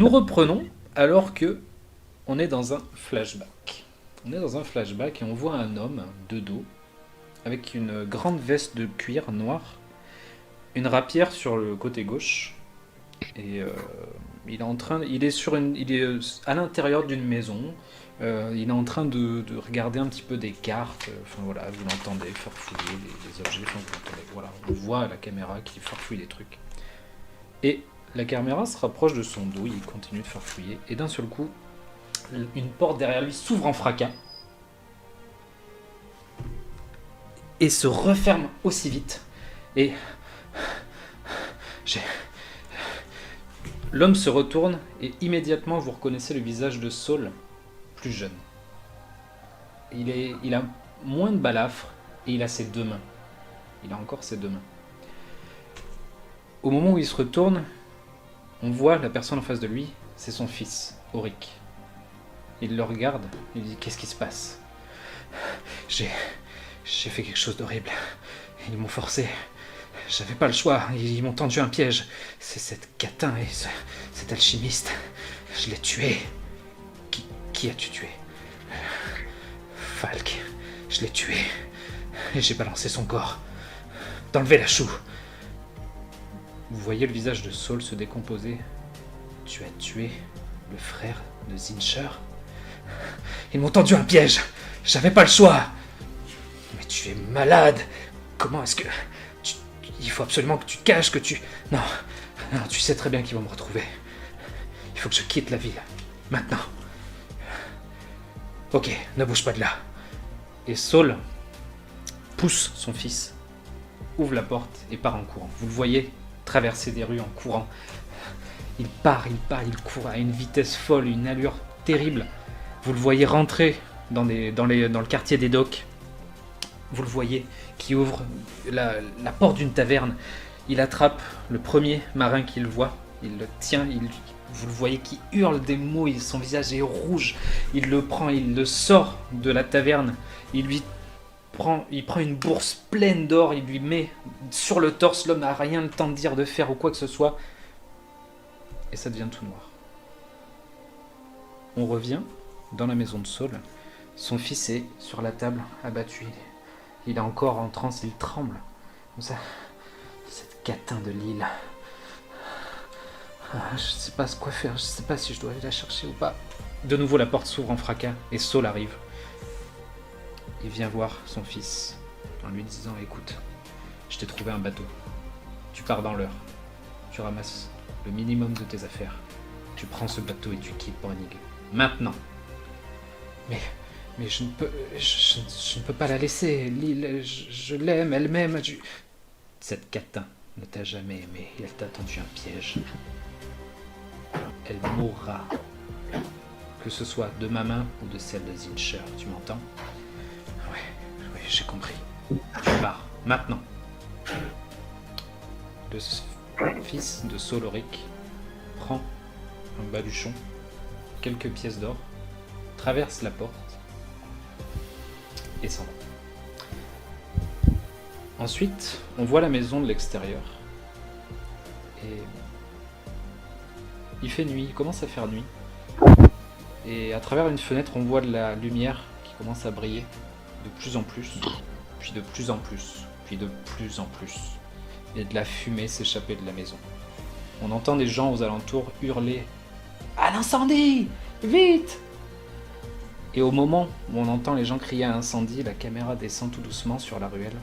Nous reprenons alors que on est dans un flashback. On est dans un flashback et on voit un homme de dos avec une grande veste de cuir noir, une rapière sur le côté gauche et il est à l'intérieur d'une maison. Il est en train de regarder un petit peu des cartes. Enfin voilà, vous l'entendez farfouiller des objets. Enfin, vous l'entendez, voilà, on voit à la caméra qu'il farfouille des trucs. Et la caméra se rapproche de son dos, il continue de farfouiller, et d'un seul coup, une porte derrière lui s'ouvre en fracas et se referme aussi vite. Et j'ai... L'homme se retourne et immédiatement vous reconnaissez le visage de Saul, plus jeune. Il a moins de balafre et il a ses deux mains. Il a encore ses deux mains. Au moment où il se retourne, on voit la personne en face de lui, c'est son fils, Auric. Il le regarde, il dit « Qu'est-ce qui se passe ? J'ai fait quelque chose d'horrible. Ils m'ont forcé. J'avais pas le choix. Ils m'ont tendu un piège. C'est cette catin et cet alchimiste. Je l'ai tué. Qui as-tu tué ? Falk. Je l'ai tué. Et j'ai balancé son corps. Dans le Vélachou. » Vous voyez le visage de Saul se décomposer. Tu as tué le frère de Zincher ? Ils m'ont tendu un piège. J'avais pas le choix. Mais tu es malade. Comment est-ce que... Il faut absolument que tu te caches, que tu... Non, tu sais très bien qu'ils vont me retrouver. Il faut que je quitte la ville. Maintenant. Ok, ne bouge pas de là. Et Saul pousse son fils, ouvre la porte et part en courant. Vous le voyez traverser des rues en courant. Il part, il court à une vitesse folle, une allure terrible. Vous le voyez rentrer dans le quartier des docks. Vous le voyez qui ouvre la porte d'une taverne. Il attrape le premier marin qu'il voit. Il le tient, vous le voyez qui hurle des mots. Son visage est rouge. Il le prend, il le sort de la taverne. Il prend une bourse pleine d'or. Il lui met sur le torse. L'homme n'a rien le temps de dire, de faire ou quoi que ce soit. Et ça devient tout noir. On revient dans la maison de Saul. Son fils est sur la table, abattu. Il est encore en transe, il tremble. Comme ça. Cette catin de Lille. Je sais pas quoi faire, je sais pas si je dois aller la chercher ou pas. De nouveau, la porte s'ouvre en fracas et Saul arrive. Il vient voir son fils en lui disant « Écoute, je t'ai trouvé un bateau. Tu pars dans l'heure. Tu ramasses le minimum de tes affaires. Tu prends ce bateau et tu quittes Brennig. Maintenant. » Mais je ne peux pas la laisser. Lille, je l'aime, elle m'aime. Cette catin ne t'a jamais aimé. Elle t'a tendu un piège. Elle mourra. Que ce soit de ma main ou de celle de Zincher. Tu m'entends ? Oui, j'ai compris. Tu pars. Maintenant. Le fils de Saul Auric prend un baluchon, quelques pièces d'or, traverse la porte et s'en va. Ensuite, on voit la maison de l'extérieur. Et il fait nuit, il commence à faire nuit. Et à travers une fenêtre, on voit de la lumière qui commence à briller de plus en plus, puis de plus en plus, puis de plus en plus. Et de la fumée s'échapper de la maison. On entend des gens aux alentours hurler « À l'incendie ! Vite !» Et au moment où on entend les gens crier à incendie, la caméra descend tout doucement sur la ruelle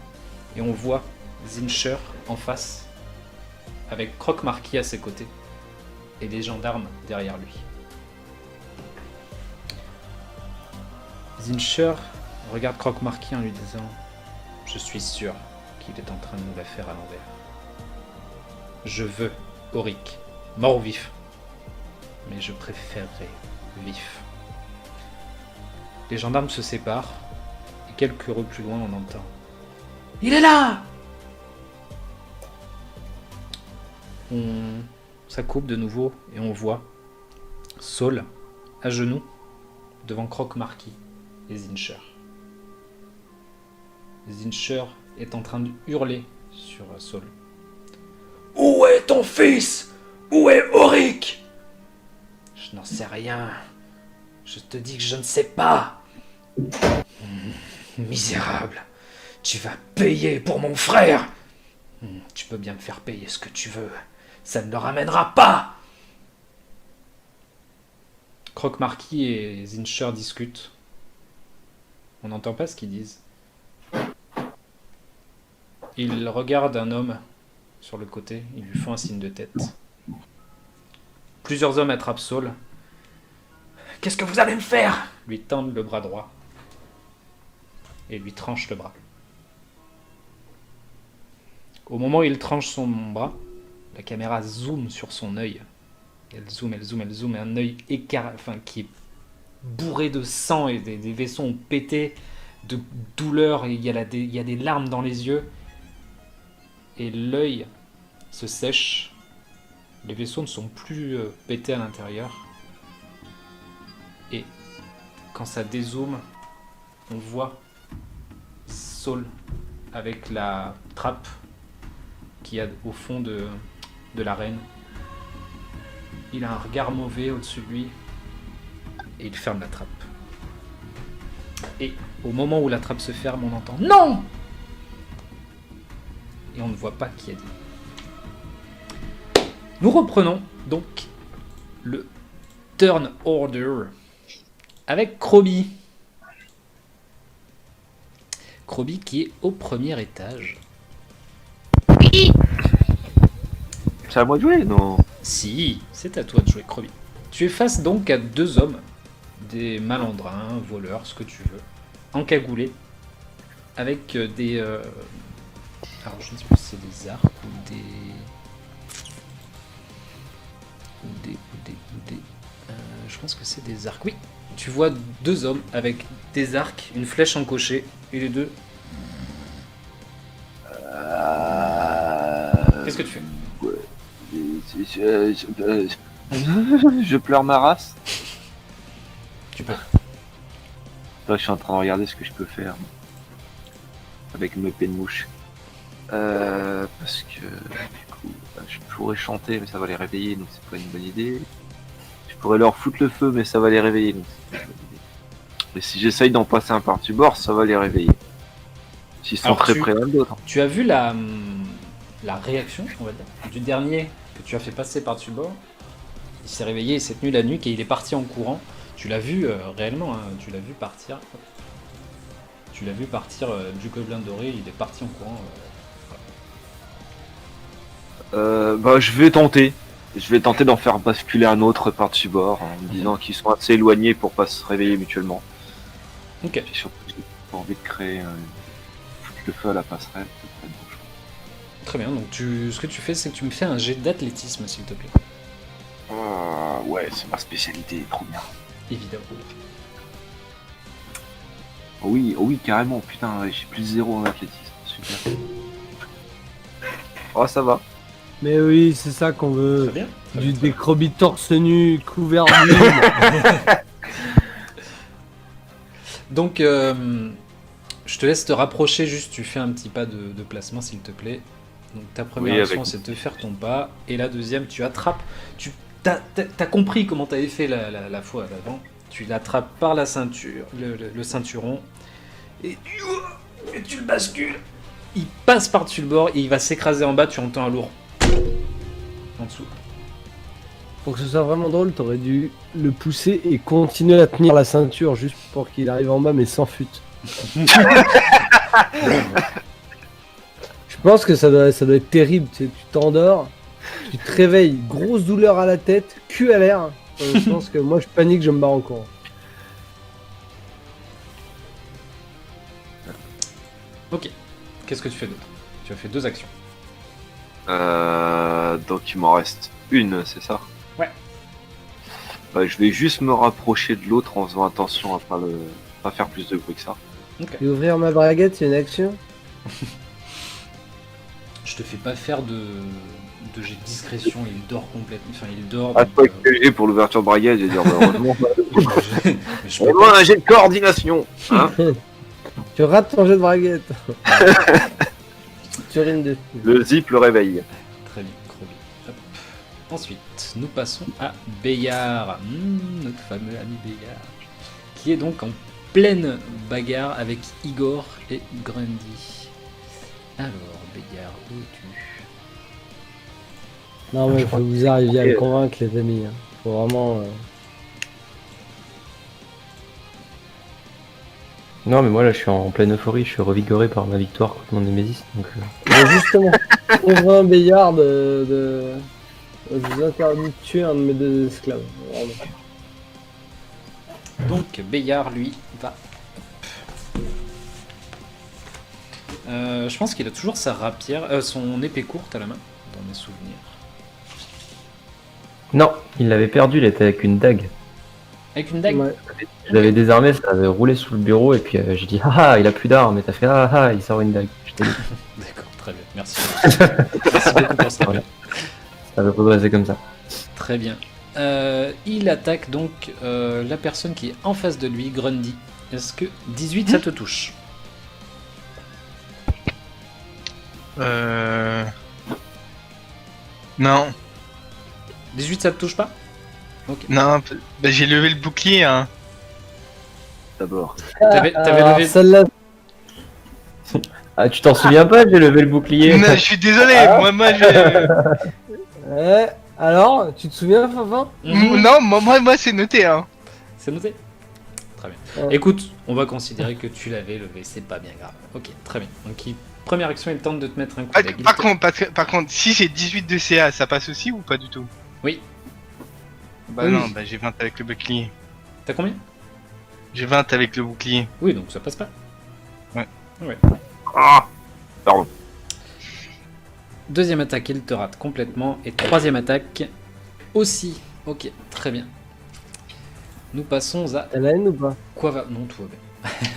et on voit Zincher en face, avec Croque-Marquis à ses côtés et des gendarmes derrière lui. Zincher regarde Croque-Marquis en lui disant « Je suis sûr qu'il est en train de nous la faire à l'envers. Je veux Auric, mort ou vif, mais je préférerais vif. » Les gendarmes se séparent, et quelques rues plus loin, on entend « Il est là !» Ça coupe de nouveau, et on voit Saul, à genoux, devant Croque-Marquis et Zincher. Zincher est en train de hurler sur Saul. « Où est ton fils ? Où est Auric ? Je n'en sais rien. Je te dis que je ne sais pas. Misérable. Tu vas payer pour mon frère. Tu peux bien me faire payer ce que tu veux. Ça ne le ramènera pas. Croque-Marquis et Zincher discutent. On n'entend pas ce qu'ils disent. Ils regardent un homme sur le côté. Ils lui font un signe de tête. Plusieurs hommes attrapent Saul. Qu'est-ce que vous allez me faire? Lui tendent le bras droit. Et lui tranchent le bras. Au moment où il tranche son bras, la caméra zoome sur son œil. Elle zoome, et un œil qui est bourré de sang et des vaisseaux ont pété de douleur et il y a des larmes dans les yeux. Et l'œil se sèche. Les vaisseaux ne sont plus pétés à l'intérieur. Et quand ça dézoome, on voit Saul avec la trappe qu'il y a au fond de l'arène. Il a un regard mauvais au-dessus de lui et il ferme la trappe. Et au moment où la trappe se ferme, on entend non! Et on ne voit pas qui a dit. Nous reprenons donc le turn order avec Krobi. Krobi qui est au premier étage. C'est à moi de jouer, non? Si, c'est à toi de jouer, Krobi. Tu es face donc à deux hommes, des malandrins, voleurs, ce que tu veux, encagoulés, avec des... Alors je ne sais plus si c'est des arcs ou des... je pense que c'est des arcs. Oui, tu vois deux hommes avec des arcs, une flèche encochée, et les deux... Qu'est-ce que tu fais? Je pleure ma race. Tu peux. Là, je suis en train de regarder ce que je peux faire avec une épée de mouche. Parce que du coup, je pourrais chanter, mais ça va les réveiller, donc c'est pas une bonne idée. Je pourrais leur foutre le feu, mais ça va les réveiller, donc c'est pas une bonne idée. Et si j'essaye d'en passer un par-dessus bord, ça va les réveiller. S'ils sont très près l'un de l'autre. Tu as vu la réaction, on va dire, du dernier que tu as fait passer par-dessus bord. Il s'est réveillé, il s'est tenu la nuque et il est parti en courant. Tu l'as vu réellement, hein, tu l'as vu partir. Tu l'as vu partir du gobelin doré, il est parti en courant. Je vais tenter. Je vais tenter d'en faire basculer un autre par-dessus bord en me disant qu'ils sont assez éloignés pour pas se réveiller mutuellement. Ok. J'ai surtout pas envie de créer foutre le feu à la passerelle. Très bien, donc ce que tu fais, c'est que tu me fais un jet d'athlétisme, s'il te plaît. Ouais, c'est ma spécialité, trop bien. Évidemment. Oh oui, carrément, putain, j'ai plus 0 en athlétisme, super. Oh, ça va. Mais oui, c'est ça qu'on veut. Très bien. Des Krobi torse nu, couverts d'huile. Donc, je te laisse te rapprocher, juste tu fais un petit pas de placement, s'il te plaît. Donc ta première action, c'est de faire ton pas, et la deuxième, tu attrapes. T'as compris comment t'avais fait la fois d'avant. Tu l'attrapes par la ceinture, le ceinturon, et tu le bascules. Il passe par-dessus le bord et il va s'écraser en bas. Tu entends un lourd en dessous. Pour que ce soit vraiment drôle, t'aurais dû le pousser et continuer à tenir la ceinture juste pour qu'il arrive en bas, mais sans fute. Je pense que ça doit être terrible. Tu t'endors, tu te réveilles, grosse douleur à la tête, cul à l'air. Je pense que moi je panique, je me barre en courant. Ok. Qu'est-ce que tu fais d'autre? Tu as fait 2 actions. Donc il m'en reste une, c'est ça? Ouais. Je vais juste me rapprocher de l'autre en faisant attention à pas faire plus de bruit que ça. Ok. Et ouvrir ma braguette, c'est une action. Je te fais pas faire de jet de discrétion, il dort complètement. Enfin, il dort. Ah, toi, que j'ai pour l'ouverture de braguette, j'ai dit heureusement. je Au peux moins un jet de coordination, hein. Tu rates ton jet de braguette. Tu rines dessus. Le zip le réveille. Très bien, Krobi. Hop. Ensuite, nous passons à Bayard, notre fameux ami Bayard, qui est donc en pleine bagarre avec Igor et Grundy. Alors, Bayard, où es-tu? Non, mais faut que vous arriviez à me convaincre, les amis. Hein. Faut vraiment. Non, mais moi là je suis en pleine euphorie, je suis revigoré par ma victoire contre mon Némésis. Donc, Mais justement, convainc Bayard de. Je vous interdis de tuer un de mes deux esclaves. Vraiment. Donc, Bayard, lui, va. Je pense qu'il a toujours sa rapière, son épée courte à la main, dans mes souvenirs. Non, il l'avait perdu, il était avec une dague. Avec une dague. Ouais. Je l'avais désarmé, ça avait roulé sous le bureau et puis j'ai dit ah il a plus d'armes et t'as fait ah il sort une dague. Je t'ai dit. D'accord, très bien, merci. Merci beaucoup pour ça. Voilà. Ça avait redressé comme ça. Très bien. Il attaque donc la personne qui est en face de lui, Grundy. Est-ce que 18 ça te touche? Non, 18 ça te touche pas? Ok. non, bah, j'ai levé le bouclier, hein. D'abord. T'avais Alors, levé. celle-là, Ah tu t'en souviens pas, j'ai levé le bouclier. Non, je suis désolé, moi, ouais. Alors, tu te souviens, Fafin? non, moi, c'est noté, hein. C'est noté? Très bien. Ouais. Écoute, on va considérer que tu l'avais levé, c'est pas bien grave. Ok, très bien. Donc, première action, il tente de te mettre un coup Ah, d'aigle. Il par contre, si j'ai 18 de CA, ça passe aussi ou pas du tout? Oui. Bah Oui. non, bah j'ai 20 avec le bouclier. T'as combien? J'ai 20 avec le bouclier. Oui, donc ça passe pas. Ah pardon. Deuxième attaque, il te rate complètement. Et troisième attaque aussi. Ok, très bien. Nous passons à T'as la haine ou pas? Quava. Non, tout va bien.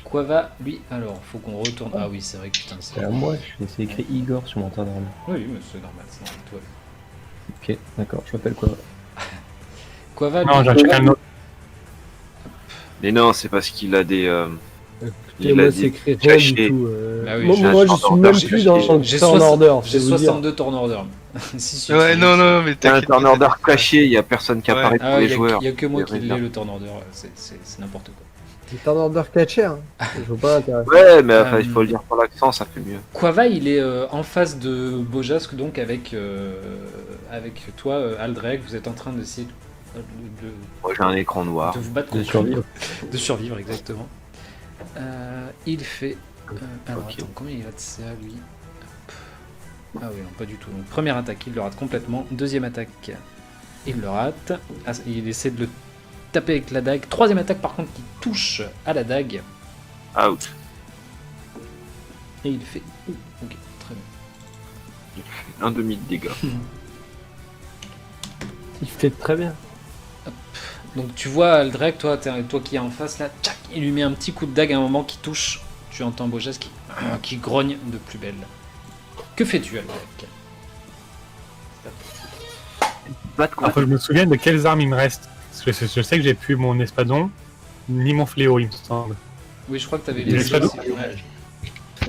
Quava, lui, alors, faut qu'on retourne. Ah oui, c'est vrai que putain, c'est. Moi c'est écrit Igor sur mon tas d'armes. Oui, mais c'est normal, tout va bien. Ok, d'accord, je m'appelle quoi? Quava, Non, lui, j'ai acheté un autre. Mais non, c'est parce qu'il a des. Écoutez, Il a moi, dit c'est écrit rien du caché. tout. Bah oui, moi, j'ai moi, je un suis turn même order, plus dans le j'ai turn order. j'ai je vais vous dire. 62 turn order. Si, Ouais, tu- non, mais C'est un t'inquiète. turn order caché, il y a personne qui Ouais. apparaît pour Ah, les il joueurs. y a que moi qui Les l'ai réserves. le turn order, c'est n'importe quoi. C'est turn order catcher. Hein. Je vois pas l'intérêt. Ouais, mais enfin, il faut le dire par l'accent, ça fait mieux. Quava, il est en face de Bojask, donc avec toi, Aldreg, vous êtes en train d'essayer Moi j'ai un écran noir. de vous battre De contre survivre. lui. De survivre, exactement. Il fait... alors Ok. attends, combien il a de CA lui? Hop. Ah oui, non, pas du tout. Donc première attaque, il le rate complètement. Deuxième attaque, il le rate. Ah, il essaie de le taper avec la dague. Troisième attaque par contre qui touche à la dague. Out. Et il fait... Ouh, ok, très bien. Un demi de dégâts. Il fait très bien. Donc tu vois Aldreg, toi qui es en face là, tchac, il lui met un petit coup de dague à un moment qui touche. Tu entends Bojas qui grogne de plus belle. Que fais-tu Aldreg? Battre Alors, faut que je me souvienne de quelles armes il me reste. Parce que je sais que j'ai plus mon espadon, ni mon fléau, il me semble. Oui, je crois que t'avais Il est les pas aussi. Ouais.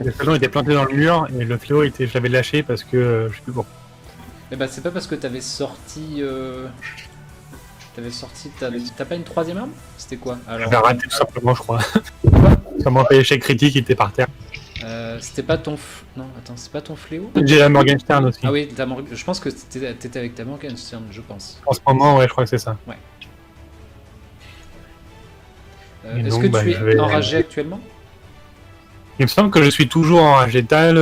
L'espadon était planté dans le mur et le fléau je l'avais lâché parce que je sais plus pourquoi. Mais bah c'est pas parce que t'avais sorti... T'as pas une troisième arme? C'était quoi? Alors, J'avais raté tout simplement, je crois. Comme un échec critique, il était par terre. c'était pas ton... Non, attends, c'est pas ton fléau? J'ai la Morgenstern aussi. Ah oui, je pense que t'étais avec ta Morgenstern, je pense. En ce moment, ouais, je crois que c'est ça. Et Est-ce donc, que bah, tu je es vais- enragé actuellement? Il me semble que je suis toujours enragé. T'as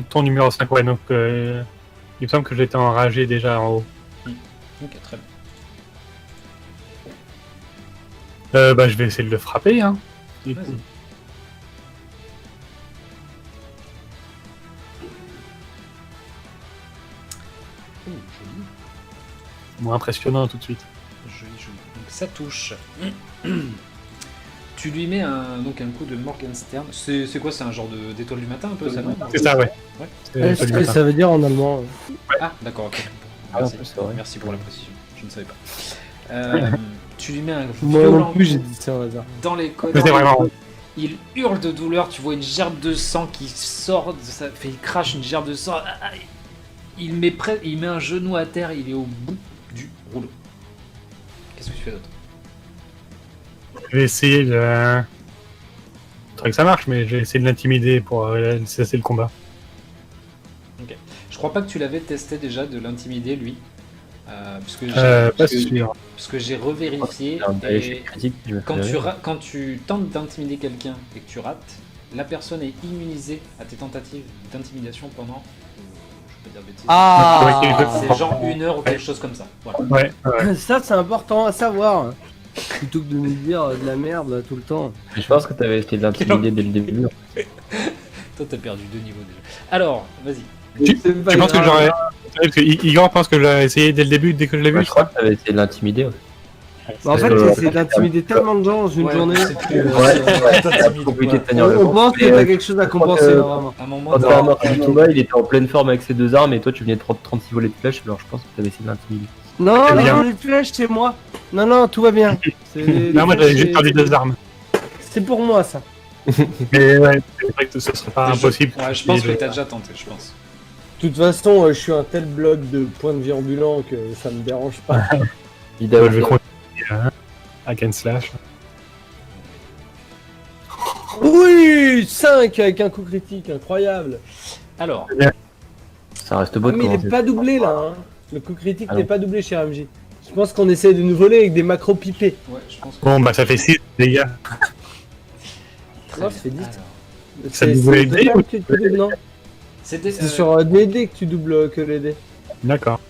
ton numéro 5, ouais, donc il me semble que j'étais enragé déjà en haut. Ok, très bien. Bah, je vais essayer de le frapper, hein. Du coup. Vas-y. Oh, joli. Moins impressionnant tout de suite. Joli, joli. Donc ça touche. Tu lui mets donc un coup de Morgenstern. C'est quoi? C'est un genre d'étoile du matin un peu ça, non? C'est ça, ouais. Ouais. C'est Qu'est-ce pas du que matin. ça veut dire en allemand? Ah, d'accord, ok. Ah, Merci. en plus, c'est vrai. Merci pour la précision. Je ne savais pas. Tu lui mets un Moi violent non plus, j'ai coup dit ça au hasard. dans les côtes. Mais c'est vraiment. Il hurle de douleur. Tu vois une gerbe de sang qui sort. Il crache une gerbe de sang. Ah, il met un genou à terre, il est au bout du rouleau. Qu'est-ce que tu fais d'autre? Je vais essayer de. Je crois que ça marche, mais je vais essayer de l'intimider pour cesser le combat. Je crois pas que tu l'avais testé déjà de l'intimider lui. Puisque Pas sûr. j'ai revérifié. Un Et échec critique, je me quand fais quand tu tentes d'intimider quelqu'un et que tu rates, la personne est immunisée à tes tentatives d'intimidation pendant. Je peux dire bêtise. Ah, C'est genre 1 heure ou quelque chose comme ça. Voilà. Ouais. ça c'est important à savoir. Plutôt que de nous dire de la merde là, tout le temps. Je pense que t'avais essayé de l'intimider dès le début. Toi t'as perdu 2 niveaux déjà. Alors, vas-y. Tu penses que j'aurais. Parce que Igor pense que j'ai essayé dès le début, dès que je l'ai vu, Je crois que t'avais essayé de l'intimider. Ouais. Bah, en fait, Euh, c'est d'intimider tellement de gens dans une Ouais, journée. c'est plus- C'est compliqué de tenir le On coup. pense que Mais, t'as quelque chose à compenser, que- là, vraiment. À un moment, Quand t'as- t'as amorti le combat, il était en pleine forme avec ses 2 armes et toi tu venais de prendre 36 volets de flèche, alors je pense que t'avais essayé de l'intimider. Non, Très bien. non, les flèches, c'est moi. Non, tout va bien. Non, moi j'avais juste perdu 2 armes. C'est pour moi, ça. Mais ouais, c'est vrai que ce serait pas impossible. Ouais, je pense que t'as déjà tenté, je pense. De toute façon, je suis un tel bloc de points de vie ambulants que ça me dérange pas. Ida, Je vais continuer à Ken Slash. Oui, 5 avec un coup critique, incroyable. Alors, ça reste beau de Mais il commencer. est pas doublé là. Hein. Le coup critique Ah n'est non. pas doublé chez RMJ. Je pense qu'on essaie de nous voler avec des macros pipés. ouais, je pense que. Bon, bah ça fait 6, les gars. Très Non, bien. ça fait 10. Alors, Ça C'est double le les dés total que tu doubles, non C'était. C'est sur des dés que tu doubles que les dés. D'accord.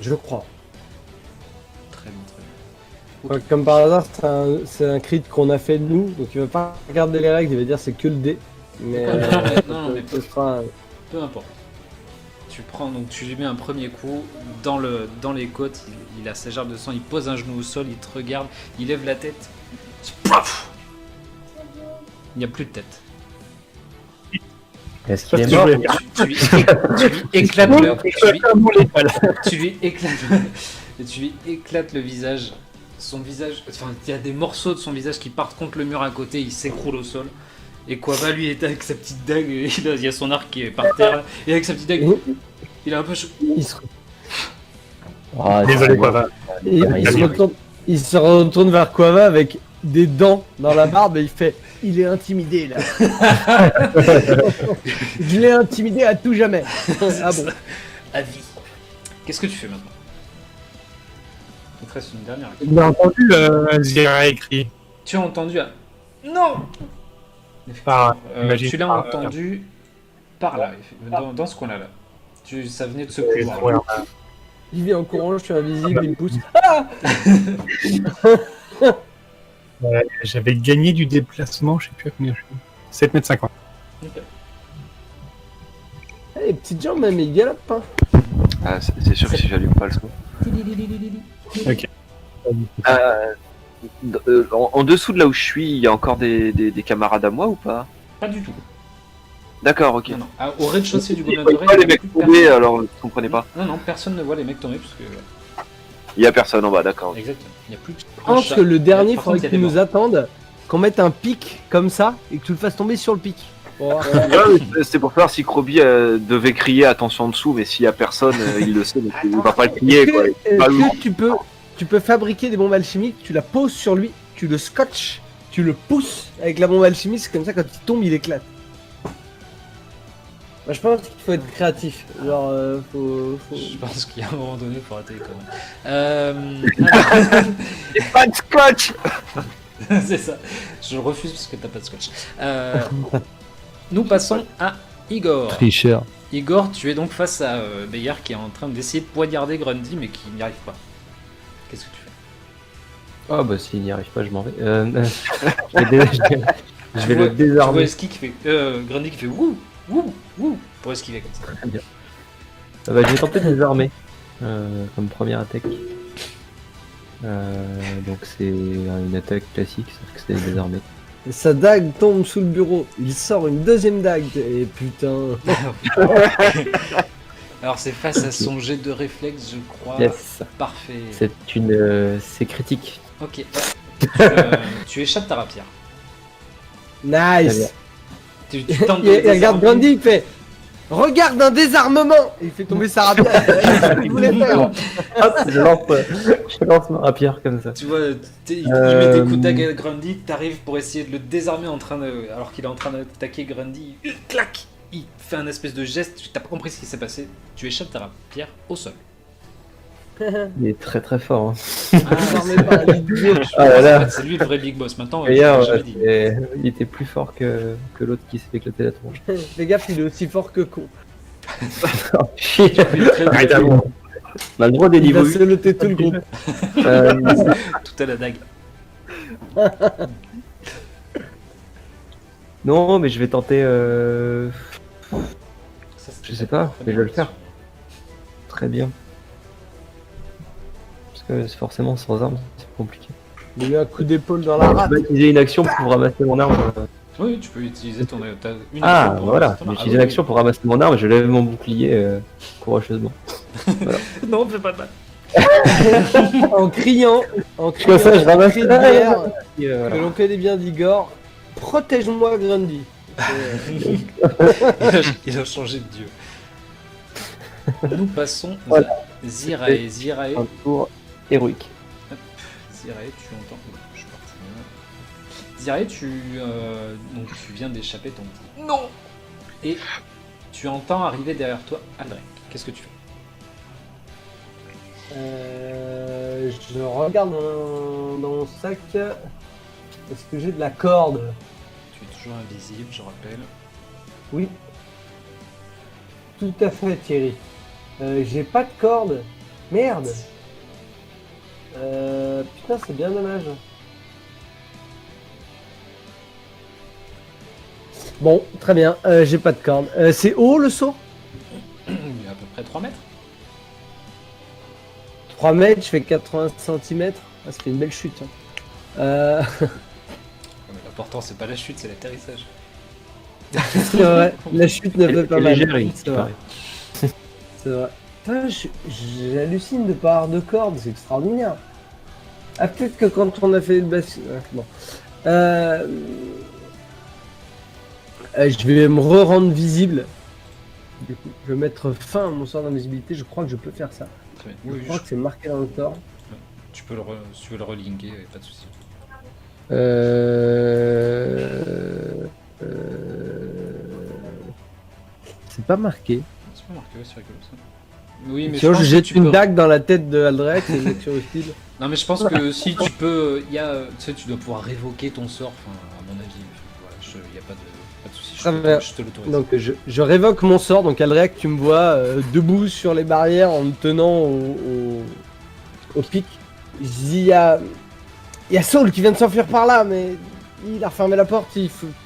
Je crois. Très bien, très bien. Comme par hasard, c'est un crit qu'on a fait nous, donc il va pas regarder les règles, il va dire c'est que le dé. Mais Non, mais ce sera. peu importe. Tu prends, donc tu lui mets un premier coup dans les côtes, il a sa gerbe de sang, il pose un genou au sol, il te regarde, il lève la tête. Paf. Il n'y a plus de tête. Est-ce qu'il est Ça, mort je voulais Tu lui éclates tu lui éclates le visage. Son visage, enfin, il y a des morceaux de son visage qui partent contre le mur à côté, il s'écroule au sol. Et Quava lui est avec sa petite dague, il y a son arc qui est par terre, et avec sa petite dague, il a un peu chaud. Il se, Ah, Désolé, c'est quoi. bon. va. il se retourne vers Quava avec des dents dans la barbe et il fait il est intimidé là. Je l'ai intimidé à tout jamais. Ah bon. À vie. Qu'est-ce que tu fais maintenant? Il te reste une dernière action. J'ai entendu Zira écrit. Tu as entendu un... Non Par, imagine, Tu l'as par- entendu par là, dans ce coin-là. Ça venait de ce Et couloir. ouais, Il vient en courant, je suis invisible, il me pousse. j'avais gagné du déplacement, je sais plus à combien je suis. 7,50 m. Eh, les petites jambes même, il galope hein. Ah, c'est sûr que si j'allume pas le son. En dessous de là où je suis, il y a encore des camarades à moi ou pas? Pas du tout. D'accord, ok. Non, non. Ah, au rez-de-chaussée du Je Gobelin voyais Doré, pas il les n'y a mecs plus tomber, personne. alors je comprenais pas. Non, personne ne voit les mecs tomber parce que... Il y a personne en bas, d'accord. Exactement. Il n'y a plus... Je pense que le dernier, il Par faudrait contre, que tu il y a nous des attendes, qu'on mette un pic comme ça et que tu le fasses tomber sur le pic. Pour voir. C'est pour savoir si Krobi devait crier attention en dessous, mais s'il y a personne, il le sait, donc il va pas le crier. Est-ce Quoi. que, Pas lourd. tu peux fabriquer des bombes alchimiques, tu la poses sur lui, tu le scotches, tu le pousses avec la bombe alchimique, c'est comme ça quand il tombe, il éclate. Moi, je pense qu'il faut être créatif. Genre, faut... Je pense qu'il y a un moment donné, il faut arrêter les conneries. Alors- Pas de scotch. C'est ça. Je refuse parce que t'as pas de scotch. Nous passons à Igor. Tricheur. Igor, tu es donc face à Bayard qui est en train d'essayer de poignarder Grundy mais qui n'y arrive pas. Qu'est-ce que tu fais? Ah bah s'il n'y arrive pas, je m'en vais. Je vais le Tu vois désarmer. Eski qui fait... Grundy qui fait wouh, wouh, wouh pour esquiver comme ça. Très bien. Bah, je vais tenter de désarmer comme première attaque. Donc c'est une attaque classique, sauf que c'est désarmé. Sa dague tombe sous le bureau. Il sort une deuxième dague. Et putain. Alors c'est face à son jet de réflexe, je crois. Yes. Parfait. C'est critique. Ok. Tu échappes ta rapière. Nice. bien. Tu tentes de Il le regarde désarmer. Grundy, il fait. regarde un désarmement. Et il fait tomber sa rapière. C'est ce qu'il voulait faire. Hop, je lance ma rapière comme ça. Tu vois, il met des coups de dague à Grundy, t'arrives pour essayer de le désarmer alors qu'il est en train d'attaquer Grundy. Clac. Il fait un espèce de geste, t'as pas compris ce qui s'est passé. Tu échappes ta rapière au sol. Il est très très fort. Hein. Désarmé par un idiot. Ah là là. C'est lui le vrai big boss. Maintenant, D'ailleurs, je l'ai jamais dit. il était plus fort que l'autre qui s'est fait éclater la tronche. Fais gaffe, il est aussi fort que con. Oh, chier. Très bien. On a le droit des Il va niveaux. se noter tout le groupe. Tout à la dague. Non, mais je vais tenter. Ça, c'est Je sais pas, mais je vais le faire. Très bien. Parce que forcément, sans arme, c'est compliqué. Il a eu un coup d'épaule dans la rate. Je vais utiliser une action pour ramasser mon arme. Oui, tu peux utiliser ton. T'as une Ah, action pour voilà. ramasser ton J'ai arme. utilisé une action pour ramasser mon arme, je lève mon bouclier courageusement. Non, fais pas de mal. En criant. Comme ça, je ramasse cri de guerre, Et, que voilà. l'on connaît bien d'Igor. Protège-moi, Grundy. Il a changé de dieu. Nous passons Voilà. à Zirae. Zirae, Un tour héroïque. Zirae, tu entends. Je suis parti. Zirae, donc tu viens d'échapper ton petit. Non. Et tu entends arriver derrière toi Aldrich. Qu'est-ce que tu fais? Je regarde dans mon sac. Est-ce que j'ai de la corde? Tu es toujours invisible, je rappelle. Oui. Tout à fait, Thierry. J'ai pas de corde. Merde. Putain, c'est bien dommage. Bon, très bien. J'ai pas de corde. C'est haut le saut? Il y a à peu près 3 mètres. 3 mètres, je fais 80 cm. Ah, ça fait une belle chute. Hein. Mais l'important, c'est pas la chute, c'est l'atterrissage. C'est vrai, la chute ne fait pas mal. Légère, il C'est vrai. C'est vrai. Putain, j'hallucine de pas avoir de corde, c'est extraordinaire. Ah, peut-être que quand on a fait le bassin. Bon. Je vais me re-rendre visible. Du coup, je vais mettre fin à mon sort d'invisibilité. Je crois que je peux faire ça. Très bien. Je Oui, crois que c'est marqué dans le sort. tu peux si tu veux le relinker, pas de soucis. C'est pas marqué. C'est pas marqué, ouais, c'est rigolo ça. Oui, mais Sinon, je pense je que jette tu une peux- dague dans la tête de Aldrich, c'est une action hostile. Non, mais je pense que si tu peux, tu sais, tu dois pouvoir révoquer ton sort. Enfin, à mon avis, voilà, y a pas de soucis. Très bien. Je te l'autorise. Donc je révoque mon sort, donc Aldrich, tu me vois debout sur les barrières en me tenant au pic. Il y a Saul qui vient de s'enfuir par là, mais il a refermé la porte,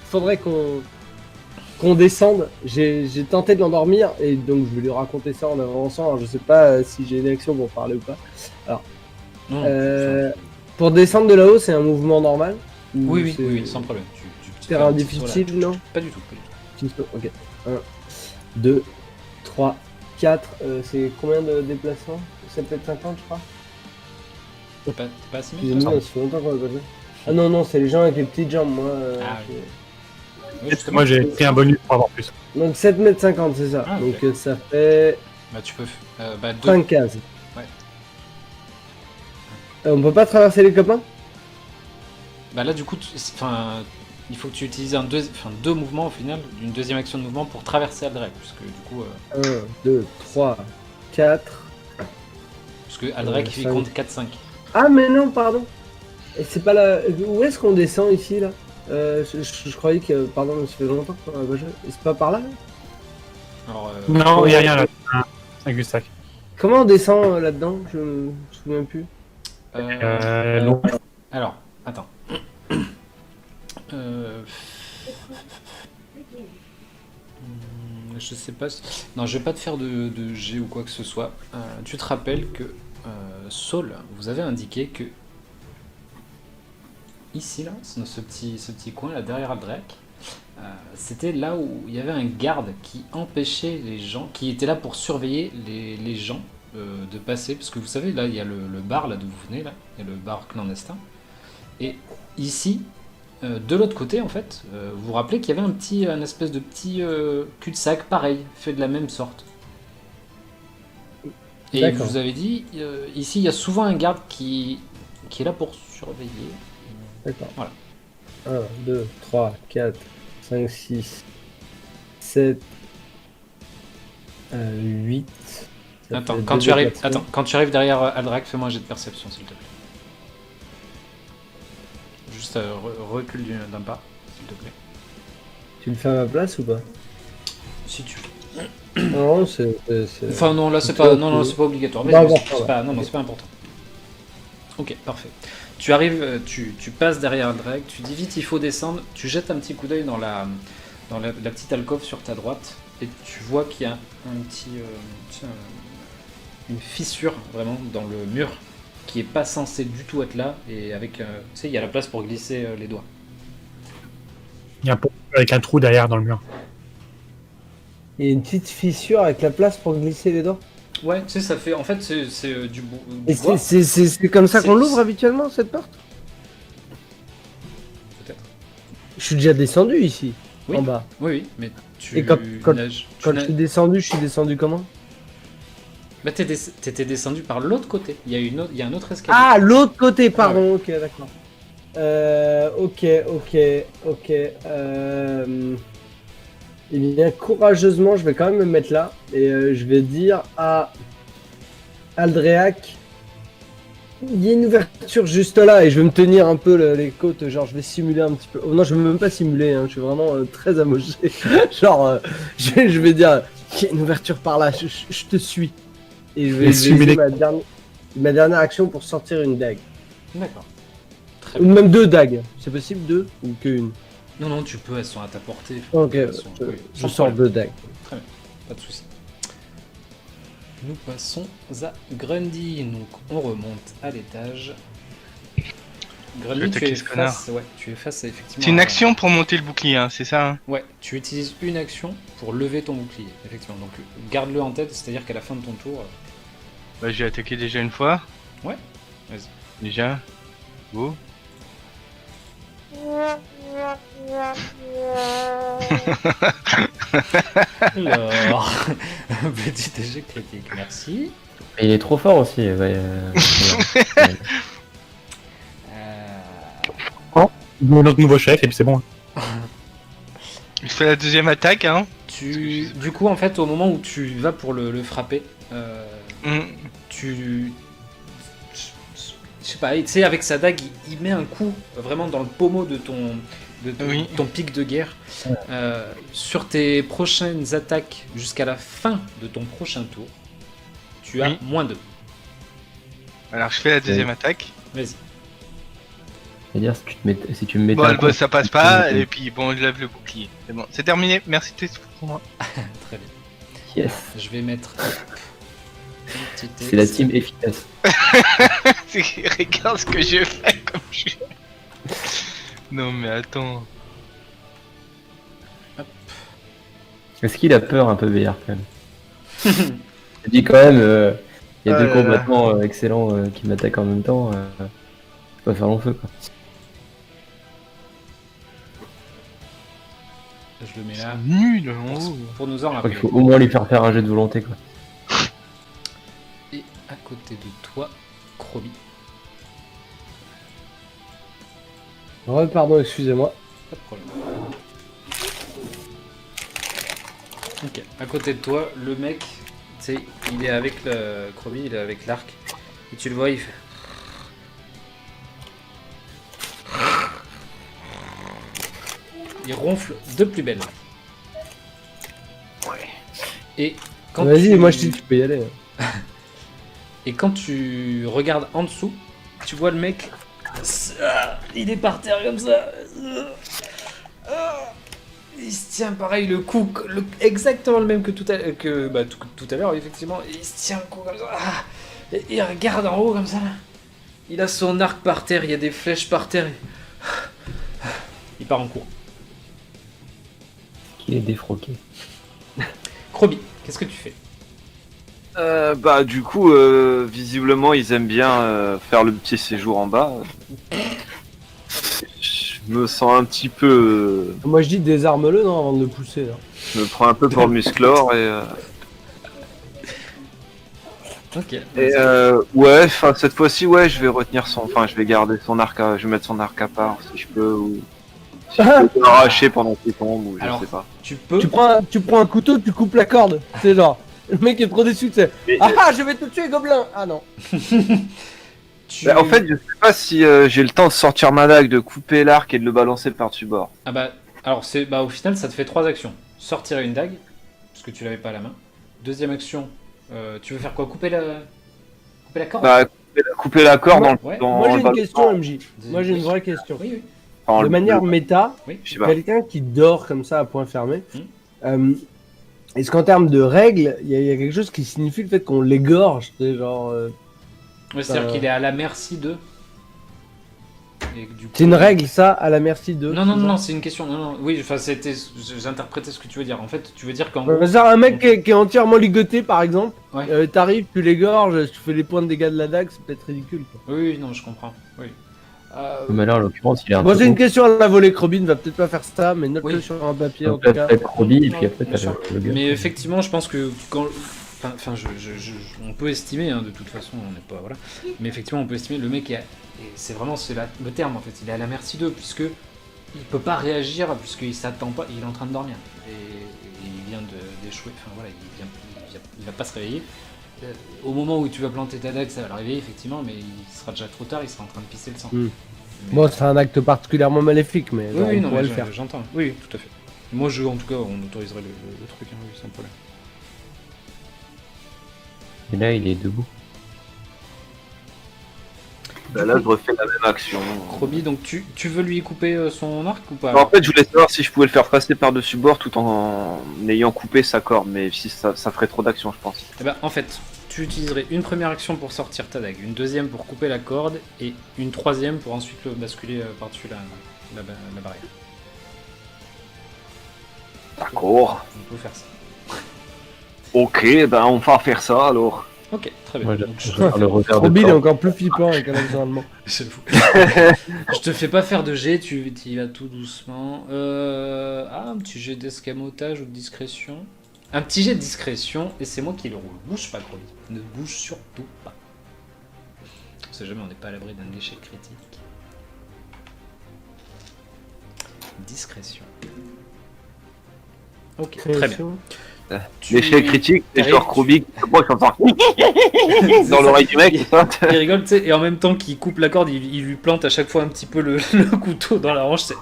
faudrait qu'on descende. J'ai tenté de l'endormir et donc je vais lui raconter ça en avançant. Alors, je sais pas si j'ai une action pour parler ou pas. Non, Pour descendre de là-haut, c'est un mouvement normal ou oui, c'est oui, sans problème. Tu terrain fais un petit saut difficile, là. non? Pas du tout, pas du tout. Ok. 1, 2, 3, 4. C'est combien de déplacements? Ça peut être 50, je crois. T'es pas assez Excusez-moi, ça fait longtemps qu'on a pas joué. Ah non, non, c'est les gens avec les petites jambes, moi. Ah, je- Oui, justement. Moi j'ai pris un bonus pour avoir plus. Donc 7,50 m, c'est ça. Ah, ok. Donc ça fait Bah, tu peux. 2. 5 cases. Ouais. On peut pas traverser les copains? Bah, là, du coup, il faut que tu utilises deux mouvements au final, une deuxième action de mouvement pour traverser Aldrich. Puisque du coup. 1, 2, 3, 4. Parce que Aldrich il cinq. compte 4-5. Ah, mais non, pardon. Et c'est pas là. Où est-ce qu'on descend ici, là? Je croyais que. Pardon, mais ça fait longtemps qu'on a pas joué. Et c'est pas par là? Alors, Non, il n'y a rien là. Un Gustac. Comment on descend là-dedans? Je me souviens plus. Non. Alors, attends. Je sais pas. Non, je vais pas te faire de G ou quoi que ce soit. Tu te rappelles que Saul vous avait indiqué que ici, là, dans ce petit coin là derrière Aldrich, c'était là où il y avait un garde qui empêchait les gens, qui était là pour surveiller les gens de passer. Parce que vous savez, là, il y a le bar là d'où vous venez, là, il y a le bar clandestin. Et ici, de l'autre côté, en fait, vous vous rappelez qu'il y avait un espèce de petit cul-de-sac, pareil, fait de la même sorte. Et D'accord. vous avez dit, ici, il y a souvent un garde qui est là pour surveiller. D'accord. Voilà. 1, 2, 3, 4, 5, 6, 7, 8. Attends, quand tu arrives derrière Aldrak, fais-moi un jet de perception, s'il te plaît. Juste recule d'un pas, s'il te plaît. Tu le fais à ma place ou pas? Si tu veux. Non, c'est. Enfin non, là c'est c'est pas, pas- non, c'est pas obligatoire. Pas Vas-y, important, c'est pas, ouais. non, Ok. c'est pas important. Ok, parfait. Tu arrives, tu passes derrière Aldrak, tu dis vite il faut descendre, tu jettes un petit coup d'œil dans la petite alcôve sur ta droite et tu vois qu'il y a une fissure vraiment dans le mur qui est pas censé du tout être là et avec, tu sais, il y a la place pour glisser les doigts. Il y a un pont avec un trou derrière dans le mur. Il y a une petite fissure avec la place pour glisser les doigts. Ouais, tu sais, ça fait, en fait, c'est du Et bois. c'est comme ça qu'on C'est- l'ouvre habituellement, cette porte? Peut-être. Je suis déjà descendu ici, Oui. en bas. Oui, oui, mais tu Et quand nages. Quand je suis descendu comment? Bah, t'étais descendu par l'autre côté. Il y a un autre escalier. Ah, l'autre côté, pardon, ok, d'accord. Ok. Eh bien, courageusement, je vais quand même me mettre là. Et je vais dire à Aldréac, il y a une ouverture juste là. Et je vais me tenir un peu les côtes. Genre, je vais simuler un petit peu. Oh non, je vais même pas simuler. Hein, je suis vraiment très amoché. Genre, je vais dire, il y a une ouverture par là. Je te suis. Et je vais simuler. utiliser ma dernière action pour sortir une dague. D'accord. Très Ou bien. même 2 dagues. C'est possible 2 ou qu'une? Non, non, tu peux, elles sont à ta portée. Ok, Elles sont- oui, je sans sors problème. 2 dagues. Très bien, pas de soucis. Nous passons à Grundy. Donc, on remonte à l'étage. Je Grundy, vais tu attaquer es ce connard. face. Ouais, tu es face à effectivement. C'est une à- action pour monter le bouclier, hein, c'est ça hein? Ouais, tu utilises une action pour lever ton bouclier, effectivement. Donc, garde-le en tête, c'est-à-dire qu'à la fin de ton tour. Bah, j'ai attaqué déjà une fois. Ouais, vas-y. Déjà. Go. Alors, petit échec critique, merci. Et il est trop fort aussi. Notre nouveau chef, et puis c'est bon. Je fais la deuxième attaque, hein. Du coup, en fait, au moment où tu vas pour le frapper, Mm. tu. Je sais pas, tu sais, avec sa dague, il met un coup vraiment dans le pommeau de Oui. ton pic de guerre. Sur tes prochaines attaques jusqu'à la fin de ton prochain tour, tu as Oui. -2. Alors je fais la deuxième attaque. Vas-y. C'est-à-dire si tu me mettais Bon, un le coup, boss ça passe pas, tu me et puis bon, je lève le bouclier. C'est bon, c'est terminé, merci pour moi. Très bien. Yes. Je vais mettre. C'est la team efficace. Regarde ce que j'ai fait comme je suis. Non mais attends. Est-ce qu'il a peur un peu, VR, quand même? Je dis quand même, il y a Oh deux là combattants excellents qui m'attaquent en même temps. Je peux pas faire long feu, quoi. Je le mets là. Nul en haut. Pour nous en Je crois rappeler. qu'il faut au moins lui faire un jet de volonté, quoi. Et à côté de toi, Krobi. Pardon, excusez-moi. Pas de problème. Ok, à côté de toi, le mec, tu sais, il est avec le Krobi, il est avec l'arc. Et tu le vois, il fait. Il ronfle de plus belle. Ouais. Et quand Vas-y, tu... moi je dis tu peux y aller. Et quand tu regardes en dessous, tu vois le mec. Il est par terre comme ça. Il se tient pareil le cou, exactement le même que tout à l'heure, effectivement. Il se tient le cou comme ça. Et il regarde en haut comme ça. Il a son arc par terre, il y a des flèches par terre. Il part en cours. Qu'il est défroqué. Krobi, qu'est-ce que tu fais? Bah du coup, visiblement ils aiment bien faire le petit séjour en bas. Je Je me sens un petit peu... Moi je dis désarme-le non avant de le pousser là. Je me prends un peu pour Musclor Ok. ouais, enfin cette fois-ci, ouais, je vais retenir son... Enfin, je vais garder son arc, je vais mettre son arc à part si je peux, ou... Si je peux l'arracher pendant qu'il tombe, ou je Alors, sais pas. tu peux. Tu prends un couteau, tu coupes la corde. C'est genre, le mec est trop déçu, c'est Mais- ah je vais te tuer gobelin. Ah non. Bah, en fait, je sais pas si j'ai le temps de sortir ma dague, de couper l'arc et de le balancer par-dessus bord. Ah bah, alors c'est, bah au final ça te fait 3 actions. Sortir une dague, parce que tu l'avais pas à la main. Deuxième action, tu veux faire quoi? Couper la corde? Bah, couper la corde dans le... Ouais. dans Moi j'ai le une ballon. question MJ. Moi j'ai une vraie question. Oui, oui. Enfin, De le- manière méta, Oui. Je sais pas. quelqu'un qui dort comme ça à point fermé, est-ce qu'en termes de règles, il y a quelque chose qui signifie le fait qu'on l'égorge, c'est genre Ouais, c'est-à-dire qu'il est à la merci d'eux. Et que du coup- c'est une règle ça à la merci de. Non, c'est une question. Non, oui, enfin, j'interprétais ce que tu veux dire. En fait, tu veux dire qu'en Ouais, gros. c'est un mec qui est entièrement ligoté par exemple, Ouais. t'arrives, tu l'égorges, tu fais les points de dégâts de la dague, c'est peut-être ridicule quoi. Oui, non, je comprends. Oui. Mais là, en l'occurrence, il est un Bon, peu c'est une haut. question à la volée, Robin va peut-être pas faire ça, mais note-le Oui. sur un papier en Donc tout là, cas. peut-être Robbie, et puis après, Bien t'as sûr. le gars. Mais effectivement, je pense que quand. Enfin, on peut estimer, hein, de toute façon, on n'est pas. Voilà. Mais effectivement, on peut estimer le mec est. Et c'est vraiment le terme en fait, il est à la merci d'eux, puisque il peut pas réagir, puisqu'il s'attend pas, il est en train de dormir. Et il vient d'échouer, enfin voilà, il va pas se réveiller. Au moment où tu vas planter ta dague, ça va le réveiller, effectivement, mais il sera déjà trop tard, il sera en train de pisser le sang. Mm. Mais- Bon, c'est un acte particulièrement maléfique, mais genre, oui, on non, pourrait mais le faire. j'entends. Oui, tout à fait. Moi, en tout cas, on autoriserait le truc, hein, oui, sans problème. Et là, il est debout. Bah, là, je refais la même action. Roby, donc tu veux lui couper son arc ou pas? En fait, je voulais savoir si je pouvais le faire passer par-dessus bord tout en ayant coupé sa corde, mais si ça ferait trop d'action, je pense. Eh ben, en fait, tu utiliserais une première action pour sortir ta dague, une deuxième pour couper la corde, et une troisième pour ensuite le basculer par-dessus la barrière. D'accord. On peut faire ça. Ok, ben on va faire ça alors. Ok, très bien. Moi, Donc, je vais faire le revers de Robin est corde. encore plus flippant avec un accent allemand. J'avoue. Je te fais pas faire de jet, tu y vas tout doucement. Un petit jet d'escamotage ou de discrétion. Un petit jet de discrétion, et c'est moi qui le roule. Bouge pas, Crowley. Ne bouge surtout pas. On sait jamais, on n'est pas à l'abri d'un échec critique. Discrétion. Ok, très bien. L'échec critique, c'est t'arrives, genre Krobik, moi je t'entends dans l'oreille du mec, c'est ça. Il rigole, tu sais, et en même temps qu'il coupe la corde, il lui plante à chaque fois un petit peu le couteau dans la hanche. C'est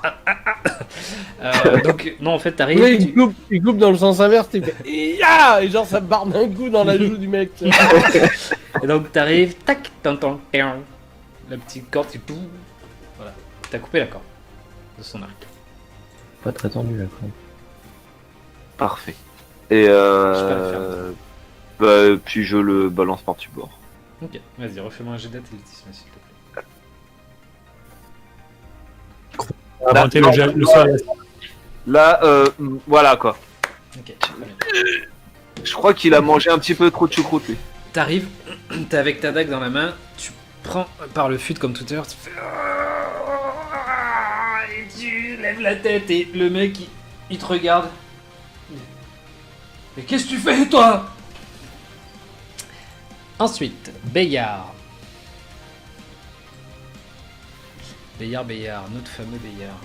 donc, non, en fait, t'arrives. Oui, tu- il coupe dans le sens inverse, il fait Iya et genre ça barre d'un coup dans la joue du mec. tu vois. Et donc t'arrives, tac, t'entends, la petite corde, tu pouf, voilà, t'as coupé la corde de son arc. Pas très tendu, là, quand même. Parfait. Et le puis je le balance par-dessus bord. Ok, vas-y, refais-moi un jet d'athlétisme s'il te plaît. Inventer le sol. Là, voilà quoi. Ok, très bien. Je crois qu'il a mangé un petit peu trop de choucroute lui. T'arrives, t'es avec ta dague dans la main, tu prends par le fut comme tout à l'heure, tu fais. Et tu lèves la tête et le mec il te regarde. Mais qu'est-ce que tu fais toi? Ensuite, Bayard. Bayard, notre fameux Bayard.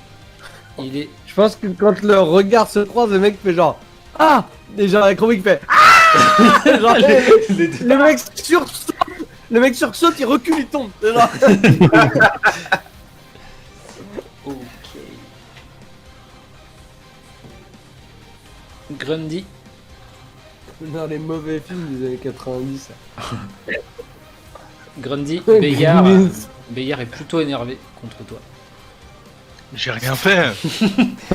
Il est. Je pense que quand leur regard se croise, le mec fait genre Ah et genre la chronique fait Ah genre, le mec sursaute, il recule, il tombe. C'est genre- Ok. Grundy. Dans les mauvais films des années 90. Grundy, Ouais, Bayard est plutôt énervé contre toi. J'ai rien fait.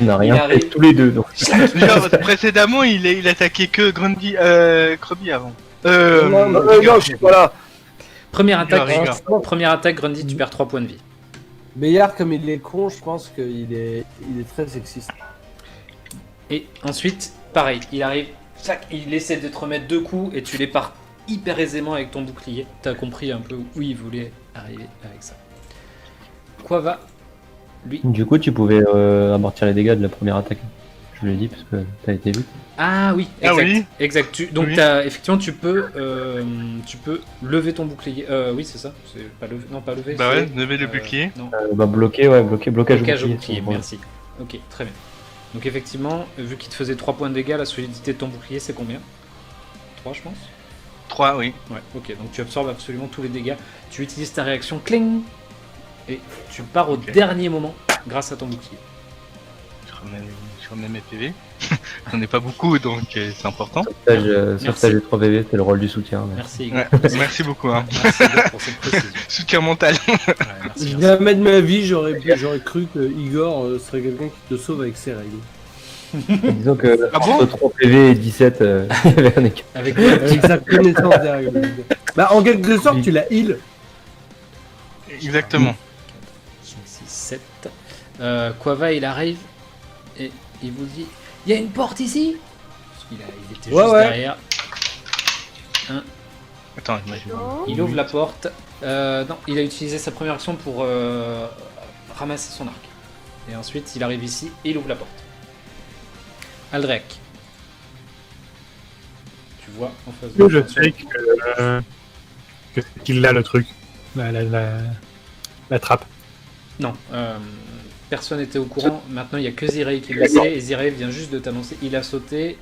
On n'a rien Il fait arrive. tous les deux, donc. Genre, précédemment, il attaquait que Grundy, Krobby avant. Non, je suis pas là. Première Rigard. attaque, Grundy, tu perds 3 points de vie. Bayard, comme il est con, je pense qu'il est très sexiste. Et ensuite, pareil, il arrive, tac, il essaie de te remettre 2 coups et tu les pars hyper aisément avec ton bouclier. T'as compris un peu où il voulait arriver avec ça. Quoi va Lui. Du coup, tu pouvais amortir les dégâts de la première attaque. Je l'ai dit parce que t'as été vu. Ah oui, Ah exact. oui. Exact. Donc Oui. effectivement, tu peux lever ton bouclier. Oui, c'est ça. C'est pas lever. Non, pas lever. Bah c'est, ouais, lever le bouclier. Non. Blocage Blocage au au bouclier. Merci. Ok, très bien. Donc effectivement, vu qu'il te faisait 3 points de dégâts, la solidité de ton bouclier, c'est combien 3, je pense. 3, oui. Ouais. Ok. Donc tu absorbes absolument tous les dégâts. Tu utilises ta réaction cling et tu pars au dernier moment grâce à ton bouclier. Je remets mes PV. J'en ai pas beaucoup, donc c'est important. Merci. J'ai 3 PV, c'est le rôle du soutien. Mais... Merci. Ouais, merci beaucoup. Hein. Merci pour cette précision. Soutien mental. Ouais, merci, merci. Jamais de ma vie, j'aurais cru que Igor serait quelqu'un qui te sauve avec ses règles. Disons que Ah bon entre 3 PV et 17, il y avait un écart. Avec Avec sa connaissance des règles. Bah, en quelque sorte, tu la heal. Exactement. 5, 6, 7. Quava, il arrive et il vous dit il y a une porte ici. Il était Ouais, juste ouais. derrière. Attends, moi je... Il ouvre la porte. Non, il a utilisé sa première action pour ramasser son arc. Et ensuite, il arrive ici et il ouvre la porte. Aldrek. Tu vois en face de Je toi. sais qu'il a le truc. La trappe. Non, personne n'était au courant. Maintenant, il n'y a que Zirei qui le sait. Et Zirei vient juste de t'annoncer. Il a sauté,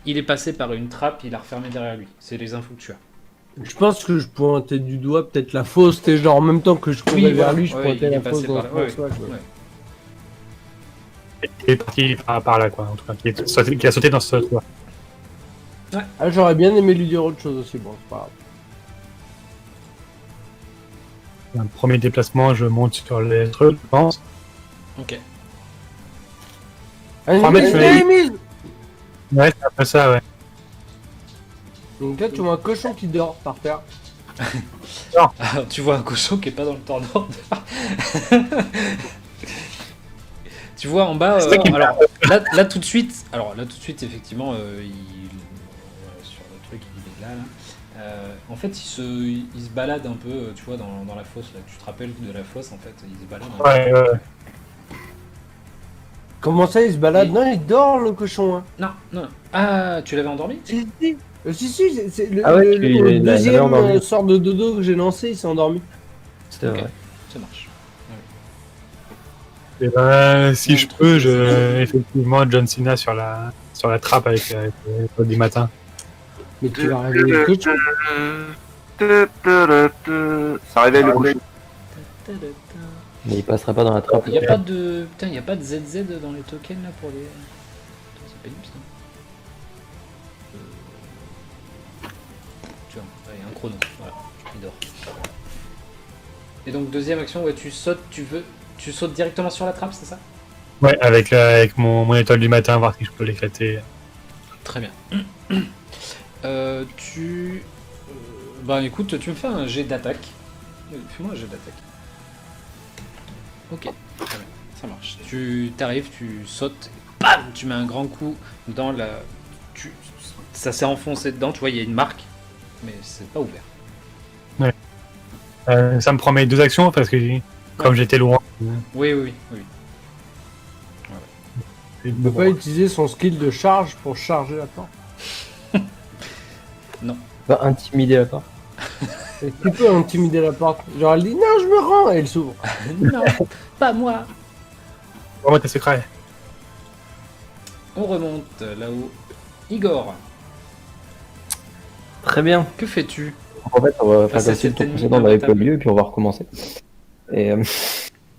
il est passé par une trappe, il a refermé derrière lui. C'est les infos que tu as. Je pense que je pointais du doigt peut-être la fosse, t'es genre en même temps que je courais vers voilà. lui, je Ouais, pointais il est la passé fosse dans par ce là. Ouais, sens-là, quoi. ouais. Il est parti par là, quoi. En tout cas, qui a sauté dans ce toit. Ah, j'aurais bien aimé lui dire autre chose aussi, bon, c'est pas grave. Un premier déplacement, je monte sur les trucs, je pense. Ok. Allez, Ah, mais tu m'as dit- mise. Ouais, c'est un peu ça, ouais. Donc là, tu vois un cochon qui dort par terre. Alors, tu vois un cochon qui est pas dans le tornado. Tu vois en bas. C'est ça qui me Alors là tout de suite. Alors là tout de suite effectivement sur le truc il est là. En fait il se balade un peu. Tu vois dans la fosse là. Tu te rappelles de la fosse en fait. Il se balade. Un peu. Ouais. Comment ça, il se balade? Et- Non, il dort le cochon, hein. Non. Ah tu l'avais endormi? Si, c'est le, Ah ouais, le il l'avait deuxième endormi. sort de dodo que j'ai lancé, il s'est endormi. C'est Ok. vrai. Ça marche. Et ben, si je peux, effectivement, John Cena sur la trappe avec du matin. Mais tu vas réveiller le cochon. Ça réveille le cochon. Mais il passera pas dans la trappe. Il y a pas de putain il y a pas de ZZ dans les tokens là pour les. Putain, c'est pénible ça. Tu vois, il y a un chrono. Voilà, il dort. Et donc deuxième action, ouais, tu sautes directement sur la trappe, c'est ça? Ouais, avec mon étoile du matin, voir si je peux l'éclater. Très bien. Bah écoute, tu me fais un jet d'attaque. Fais-moi un jet d'attaque. Ok, très bien, ça marche. Tu t'arrives, tu sautes, bam, tu mets un grand coup dans la. Ça s'est enfoncé dedans, tu vois, il y a une marque, mais c'est pas ouvert. Ça me promet 2 actions parce que comme j'étais loin. Oui. Il ne peut pas utiliser son skill de charge pour charger la porte. Va intimider la porte. Tu peux intimider la porte. Genre, elle dit non, je me rends, et elle s'ouvre. Non, pas moi. Vraiment tes secrets. On remonte là-haut. Igor, Très bien. que fais-tu? En fait, on va faire Face à comme si le cet tour ennemi précédent on avait pas imbattable. lieu et puis on va recommencer. Et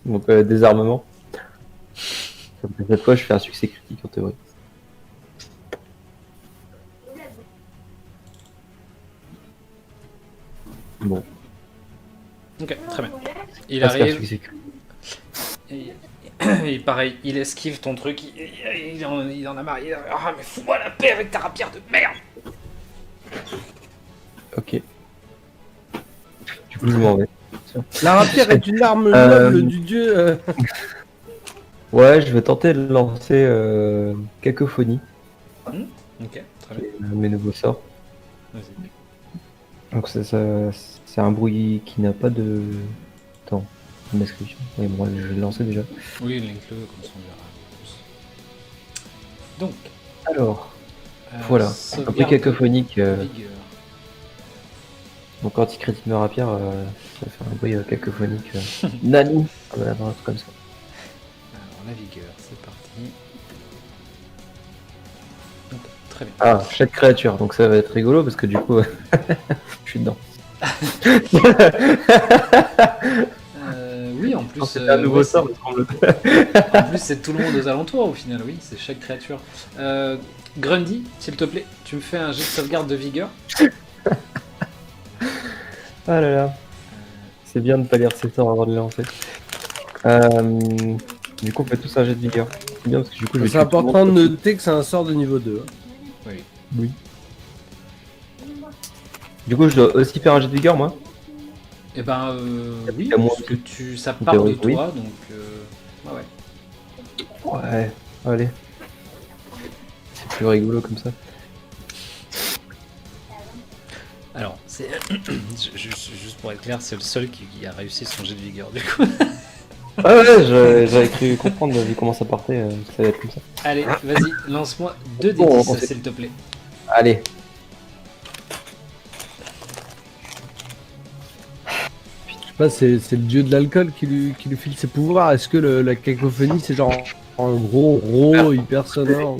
donc désarmement. Cette fois, je fais un succès critique en théorie. Bon, Ok, très bien. Il parce qu'un arrive, succès critique. et pareil, il esquive ton truc, il en a marre, ah mais fous-moi la paix avec ta rapière de merde. Ok. Du coup, je m'en vais. La rapière est une arme Euh, noble du dieu. Ouais, je vais tenter de lancer Cacophonie, Ok, très bien, mes nouveaux sorts. vas-y. Donc c'est un bruit qui n'a pas de temps. une description. Oui, bon, je vais le lancer déjà. Oui, link-le, comme ça on verra. Donc, Alors, voilà. Un peu sauvegarde cacophonique. vigueur. Donc, anti-critique me rapière, ça fait un bruit cacophonique. Nani un truc comme ça. Alors, la vigueur, c'est parti. Donc, très bien. Ah, chaque créature, donc ça va être rigolo parce que du coup, je suis dedans. Oui, en plus, C'est un nouveau ouais, sort, il me semble. en plus, c'est tout le monde aux alentours au final, oui, c'est chaque créature. Grundy, s'il te plaît, tu me fais un jet de sauvegarde de vigueur. Ah là là. C'est bien de pas lire ses sorts avant de les lancer. Du coup, on fait tous un jet de vigueur. C'est bien parce que du coup, je vais C'est tuer tout le important de monde. noter que c'est un sort de niveau 2. Oui. Oui. Du coup, je dois aussi faire un jet de vigueur, moi. Eh ben, oui, à moi parce que ça part de oui. toi, donc... ouais. Ouais, allez. C'est plus rigolo comme ça. Alors, c'est... juste pour être clair, c'est le seul qui a réussi son jet de vigueur, du coup. Ah ouais, j'avais cru comprendre vu comment ça partait, ça va être comme ça. Allez, vas-y, lance-moi 2 Bon, d10, on fait- s'il te plaît. Allez. Je sais pas, c'est le dieu de l'alcool qui lui file ses pouvoirs. Est-ce que la cacophonie c'est genre un gros rot hyper sonore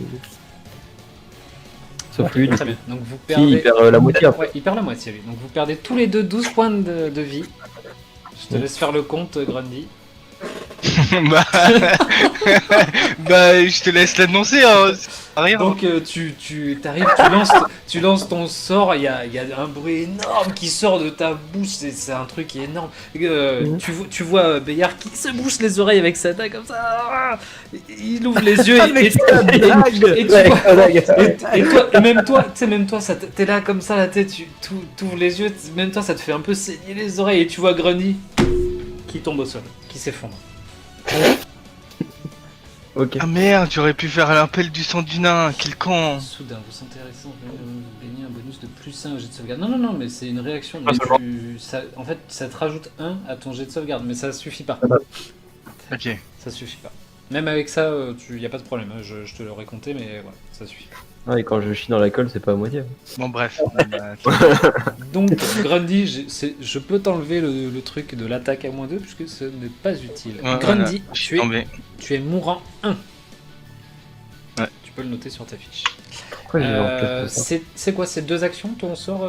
Sauf lui, du Très coup. bien, donc vous Si, perdez... il perd la moitié après. Ouais, il perd la moitié, lui. Donc vous perdez tous les deux 12 points de vie. Je te laisse faire le compte, Grundy. bah... bah, je te laisse l'annoncer, hein. Rien. Donc tu t'arrives, tu lances ton sort, il y a un bruit énorme qui sort de ta bouche, c'est un truc énorme. Tu vois Bayard qui se bouche les oreilles avec sa dague comme ça. Il ouvre les yeux et tu vois- et même toi, tu sais, même toi, t'es là comme ça, la tête, tu ouvres les yeux, même toi, ça te fait un peu saigner les oreilles et tu vois Grundy qui tombe au sol, qui s'effondre. Ok. Ah merde, tu aurais pu faire l'appel du sang du nain, quel con. Soudain, vous sentez récent, gagner un bonus de plus 1 au jet de sauvegarde. Non, mais c'est une réaction. Mais seulement. en fait, ça te rajoute 1 à ton jet de sauvegarde, mais ça suffit pas. Ok. Ça suffit pas. Même avec ça, y a pas de problème. Hein, je te l'aurais compté, mais voilà, ça suffit pas. Ah, et quand je chie dans la colle, c'est pas à moitié. Bon bref. Bah, Donc, Grundy, je peux t'enlever le truc de l'attaque à -2 puisque ce n'est pas utile. voilà, Grundy, je suis tombé. tu es mourant 1. Ouais. Tu peux le noter sur ta fiche. Pourquoi j'ai en ça C'est quoi, c'est 2 actions ton sort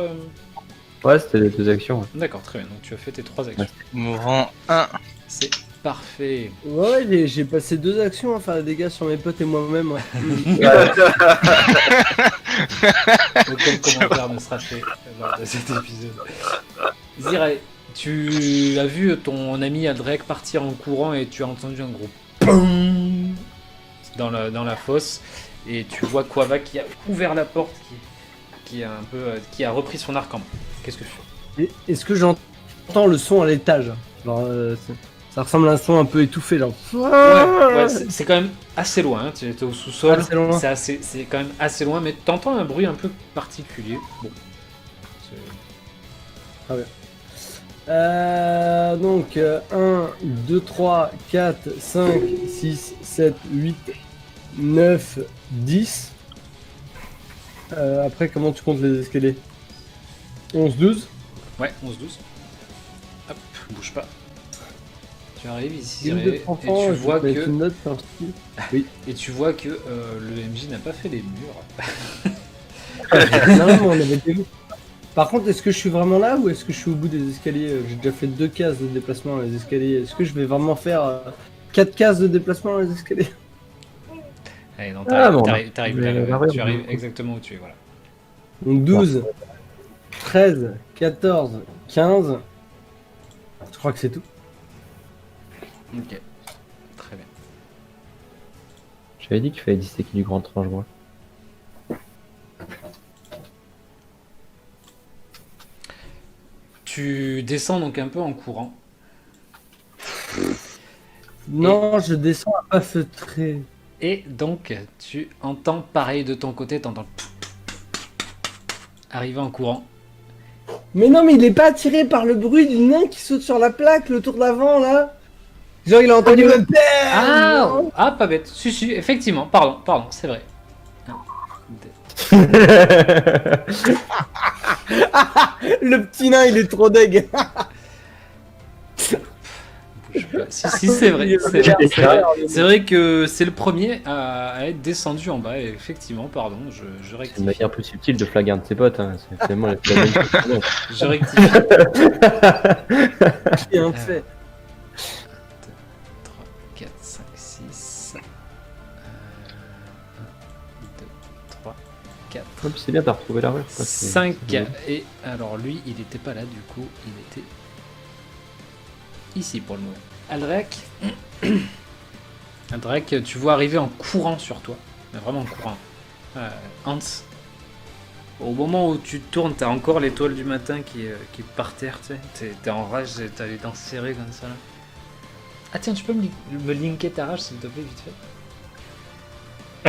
Ouais, c'était les 2 actions. Ouais. D'accord, très bien. Donc tu as fait tes 3 actions. Mourant 1. C'est parfait. Ouais, j'ai passé 2 actions à faire des dégâts sur mes potes et moi-même. Ouais. Aucun commentaire ne sera fait lors de cet épisode. Ziray, tu as vu ton ami Aldrek partir en courant et tu as entendu un gros POUM dans la fosse et tu vois Quava qui a ouvert la porte, qui a repris son arc en main. Qu'est-ce que tu fais? Est-ce que j'entends le son à l'étage? Genre, ça ressemble à un son un peu étouffé, genre. Ouais, c'est quand même assez loin. Hein. Tu étais au sous-sol. Assez loin. C'est quand même assez loin, mais t'entends un bruit un peu particulier. Bon. Donc 1, 2, 3, 4, 5, 6, 7, 8, 9, 10. Après, comment tu comptes les escaliers? 11, 12. Ouais, 11-12. Hop, bouge pas. Tu arrives ici Une et de tu enfants, vois je vais mettre que une note par-ci. le MJ n'a pas fait les murs. Non, mais on avait vu. Par contre, est-ce que je suis vraiment là ou est-ce que je suis au bout des escaliers? J'ai déjà fait 2 cases de déplacement dans les escaliers. Est-ce que je vais vraiment faire 4 cases de déplacement dans les escaliers? Allez, non, Ah, bon, t'arrives mais là, ouais, tu ouais. arrives exactement où tu es, voilà. Donc 12, 13, 14, 15. Je crois que c'est tout. Ok, très bien. J'avais dit qu'il fallait disséquer du grand rangement. Tu descends donc un peu en courant. Non, je descends à pas feutrer. Et donc, tu entends pareil de ton côté, t'entends arriver en courant. Mais non, mais il est pas attiré par le bruit du nain qui saute sur la plaque, le tour d'avant là. Genre, il a entendu le père. Ah, pas bête. Si, effectivement. Pardon, c'est vrai. Le petit nain, il est trop deg. Bouge pas. Si, c'est vrai. C'est vrai que c'est le premier à être descendu en bas. Et effectivement, pardon, je C'est une rectifie. manière plus subtile de flaguer un de ses potes. Hein. C'est finalement la même chose. Je rectifie. Bien fait. 3, 4, 5, 6. 1, 2, 3, 4. Ouais, puis c'est bien, t'as retrouvé la rue. 5. Et alors lui, il n'était pas là du coup, il était ici pour le moment. Aldrac, Aldrac, tu vois arriver en courant sur toi, mais vraiment en courant. Hans, au moment où tu tournes, t'as encore l'étoile du matin qui est par terre, tu sais. T'es en rage, t'as les dents serrées comme ça là. Ah tiens, tu peux me linker ta rage s'il te plaît, vite fait.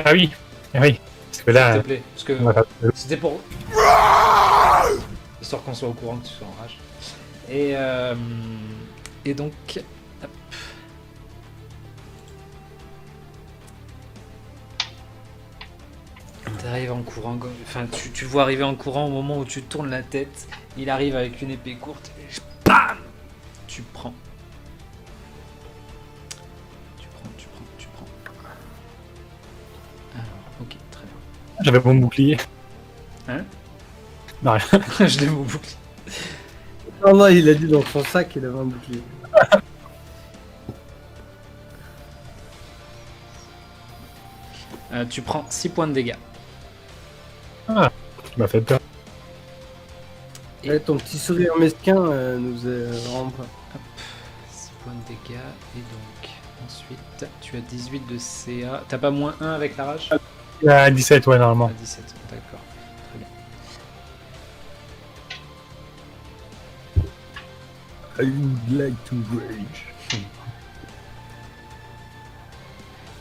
Ah oui. Parce que S'il là. te plaît, parce que on va faire- c'était pour... Histoire qu'on soit au courant que tu sois en rage. Et donc... hop. T'arrives en courant, enfin tu le vois arriver en courant au moment où tu tournes la tête. Il arrive avec une épée courte. Et BAM! Tu prends. Tu prends. Alors, ok, très bien. J'avais mon bouclier. Hein? Non, rien. Je l'ai mon bouclier. Non, il a dit dans son sac qu'il avait un bouclier. Tu prends 6 points de dégâts. Tu m'as fait peur. Et ton petit sourire mesquin nous est vraiment pas. 6 points de dégâts. Et donc, ensuite, tu as 18 de CA. T'as pas moins 1 avec la rage? À 17, ouais, normalement. À 17, d'accord. Très bien. I would like to rage.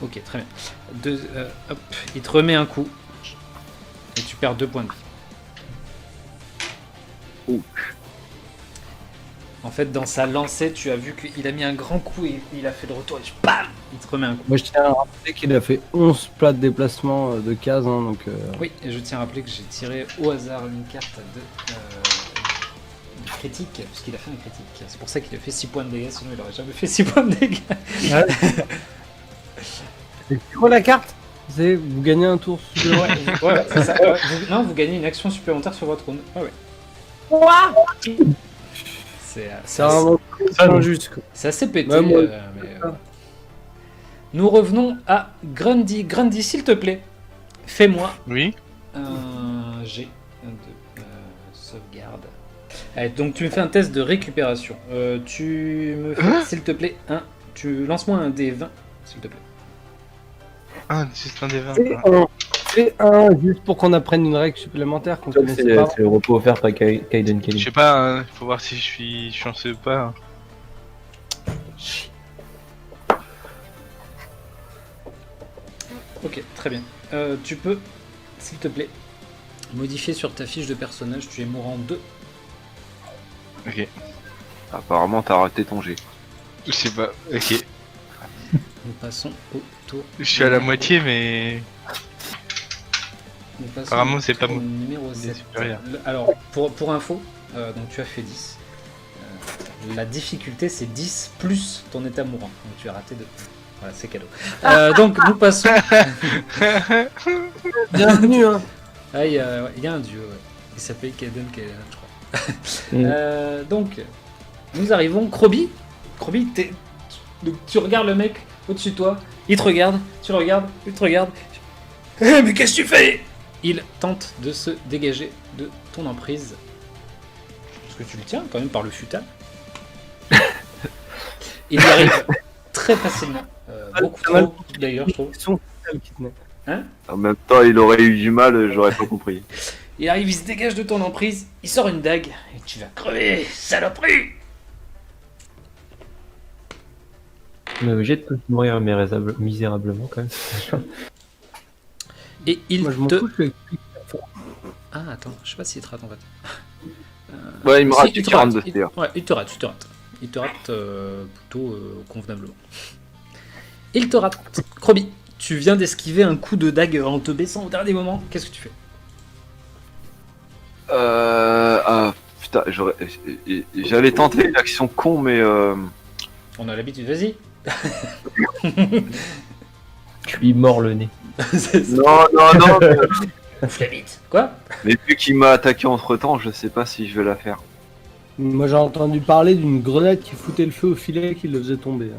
Ok, très bien. Hop, il te remet un coup. Et tu perds 2 points de vie. Ouh. En fait, dans sa lancée, tu as vu qu'il a mis un grand coup et il a fait le retour et BAM! Il te remet un coup. Moi, je tiens à rappeler qu'il a fait 11 plats de déplacement de cases, hein, donc... Oui, et je tiens à rappeler que j'ai tiré au hasard une carte de critique, puisqu'il a fait un critique. C'est pour ça qu'il a fait 6 points de dégâts, sinon il aurait jamais fait 6 points de dégâts. C'est quoi la carte? C'est vous gagnez un tour supplémentaire. Ouais, c'est ça. Ouais. Non, vous gagnez une action supplémentaire sur votre round. Ouais. C'est C'est vraiment injuste. Quoi. c'est assez pété. Ouais, moi- Nous revenons à Grundy. Grundy, s'il te plaît, fais-moi Oui. un G de sauvegarde. Allez, donc tu me fais un test de récupération. Tu me fais, s'il te plaît, tu lances-moi un D20, s'il te plaît. Ah, juste un des 20. C'est un, juste pour qu'on apprenne une règle supplémentaire qu'on C'est connaissait pas. le repos offert par Kaiden Je Kelly. sais pas, hein, faut voir si je suis chanceux ou pas. Ok, très bien. Tu peux, s'il te plaît, modifier sur ta fiche de personnage. Tu es mourant 2. Ok. Apparemment, t'as raté ton jet. Je sais pas. Ok. Nous passons au tour. Je suis à la moitié, mais. Nous passons Apparemment, au c'est pas tour bon. numéro Il est 7. supérieur. Alors, pour info, donc tu as fait 10. La difficulté, c'est 10 plus ton état mourant. Donc tu as raté 2. Voilà, c'est cadeau. Donc nous passons. Bienvenue, hein. Ah, il y a un dieu, ouais. Il s'appelle Kaden Kaden, je crois. Donc, nous arrivons. Krobi, donc, tu regardes le mec au-dessus de toi, il te regarde, tu le regardes, il te regarde. Mais qu'est-ce que tu fais? Il tente de se dégager de ton emprise. Parce que tu le tiens quand même par le futal. Il y arrive très facilement. Beaucoup trop, d'ailleurs, je trouve. Ils sont celles qui tenaient. En même temps, il aurait eu du mal, j'aurais pas compris. Il arrive, il se dégage de ton emprise, il sort une dague, et tu vas crever, saloperie! On est obligé de tous mourir misérablement quand même. Et il Moi, je m'en te... fous, je suis Ah, attends, je sais pas s'il te rate en fait. Ouais, il me Si, rate il te 42 rate, c'est-à-dire. Ouais, il te rate. Il te rate plutôt convenablement. Il te rate. Croby, tu viens d'esquiver un coup de dague en te baissant au dernier moment. Qu'est-ce que tu fais? Ah, putain, j'allais tenter une action con, mais On a l'habitude, vas-y. Tu lui mords le nez. non, mais, Fais vite. Quoi? mais vu qu'il m'a attaqué entre temps, je sais pas si je vais la faire. Moi j'ai entendu parler d'une grenade qui foutait le feu au filet qui le faisait tomber.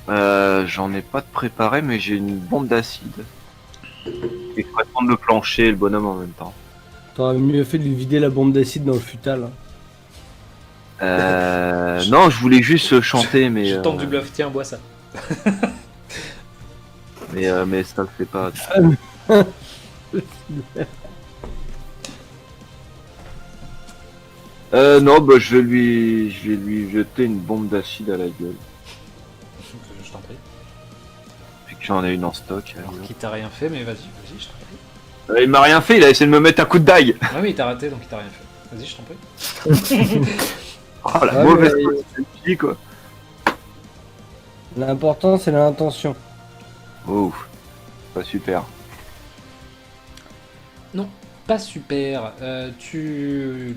J'en ai pas de préparé, mais j'ai une bombe d'acide. Et je pourrais prendre le plancher et le bonhomme en même temps. T'aurais mieux fait de lui vider la bombe d'acide dans le futal. Non, je voulais juste chanter, mais Je tente du bluff, tiens, bois ça. mais ça le fait pas. Non, bah je vais lui jeter une bombe d'acide à la gueule. Je t'en prie. Puis que j'en ai une en stock. Alors, qui t'a rien fait, mais vas-y, je t'en prie. Il m'a rien fait, il a essayé de me mettre un coup de dague. Ah oui, il t'a raté, donc il t'a rien fait. Vas-y, je t'en prie. Oh la Ouais, mauvaise mais- chose, quoi. L'important c'est l'intention. Oh, pas super. Pas super. Tu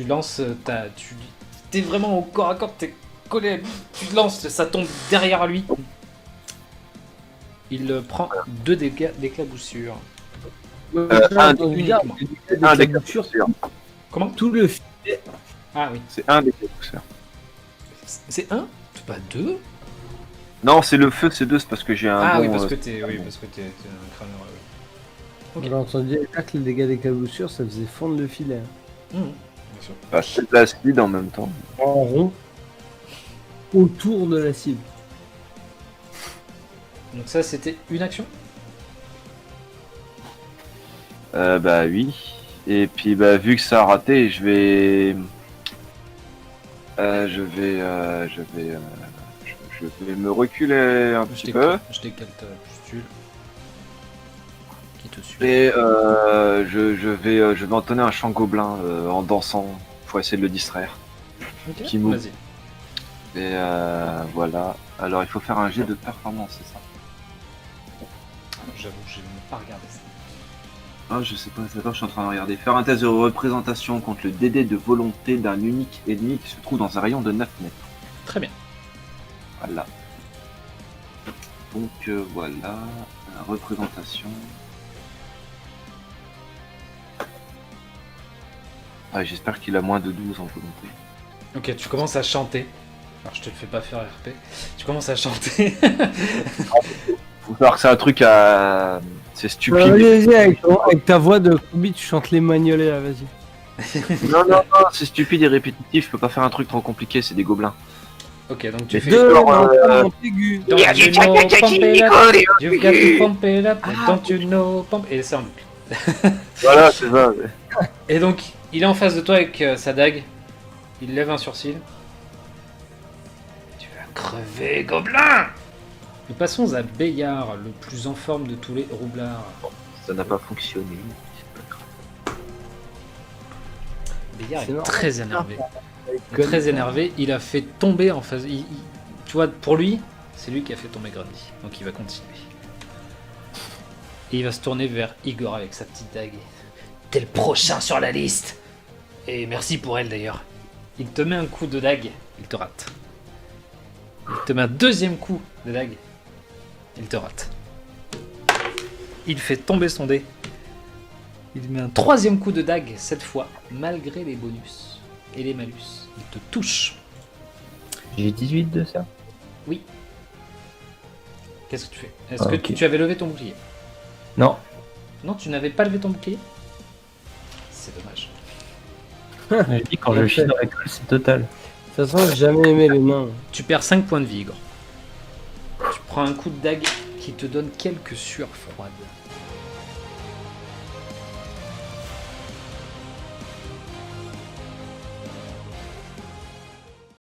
lances ta. T'es vraiment au corps à corps, t'es collé à lui. Tu le lances, ça tombe derrière lui. Il prend 2 dégâts d'éclaboussure. J'ai un entendu dire uniquement. que des Un des éclaboussures, Comment? tout le filet. Ah oui. C'est un des pousseurs. C'est 1? C'est pas 2? Non, c'est le feu, c'est 2, c'est parce que j'ai un Ah bon, oui, parce que t'es. Oui, parce que t'es un crâneur, oui. Ok. J'ai entendu dire que les dégâts d'éclaboussure ça faisait fondre le filet. Bien sûr. bah, c'est de l'acide en même temps. En rond. Autour de la cible. Donc ça, c'était une action? Bah oui. Et puis bah vu que ça a raté, je vais me reculer un petit peu. Je décale ta pustule. Qui te suit. Et je vais entonner un chant gobelin en dansant pour essayer de le distraire. Ok, qui move. vas-y. Et voilà. Alors il faut faire un jet de performance, c'est ça? J'avoue, je n'ai pas regardé ça. Ah, je sais pas, je suis en train de regarder. Faire un test de représentation contre le DD de volonté d'un unique ennemi qui se trouve dans un rayon de 9 mètres. Très bien. Voilà. Donc voilà, la représentation. Ah, j'espère qu'il a moins de 12 en volonté. Ok, tu commences à chanter. Alors, je te le fais pas faire RP. Tu commences à chanter. Faut savoir que c'est un truc à... C'est stupide. Vas-y, avec ta voix de Kobe, tu chantes les magnolets là, vas-y. Non, c'est stupide et répétitif. Je peux pas faire un truc trop compliqué, c'est des gobelins. Ok, donc tu Mais fais. Deux alors, en aigu. Don't you know, pump it up. You've got to pump it up. Don't you know, pump. Et c'est en boucle. Voilà, c'est ça. Et donc, il est en face de toi avec sa dague. Il lève un sourcil. Tu vas crever, gobelin! Nous passons à Bayard, le plus en forme de tous les roublards. Ça n'a pas fonctionné. Bayard C'est est normal. très énervé. Conne. Très énervé, il a fait tomber en face. Tu vois, pour lui, c'est lui qui a fait tomber Grundy. Donc il va continuer. Et il va se tourner vers Igor avec sa petite dague. T'es le prochain sur la liste! Et merci pour elle d'ailleurs. Il te met un coup de dague, il te rate. Il te met un deuxième coup de dague, il te rate. Il fait tomber son dé. Il met un troisième coup de dague, cette fois, malgré les bonus et les malus. Il te touche. J'ai 18 de ça. Qu'est-ce que tu fais? Est-ce Ah, que ok. tu avais levé ton bouclier? Non. Non, tu n'avais pas levé ton bouclier? C'est dommage. J'ai dit quand je chie dans la colle, c'est total. De toute façon, j'ai jamais aimé les nains. Tu perds 5 points de vie, Igor. Tu prends un coup de dague qui te donne quelques sueurs froides.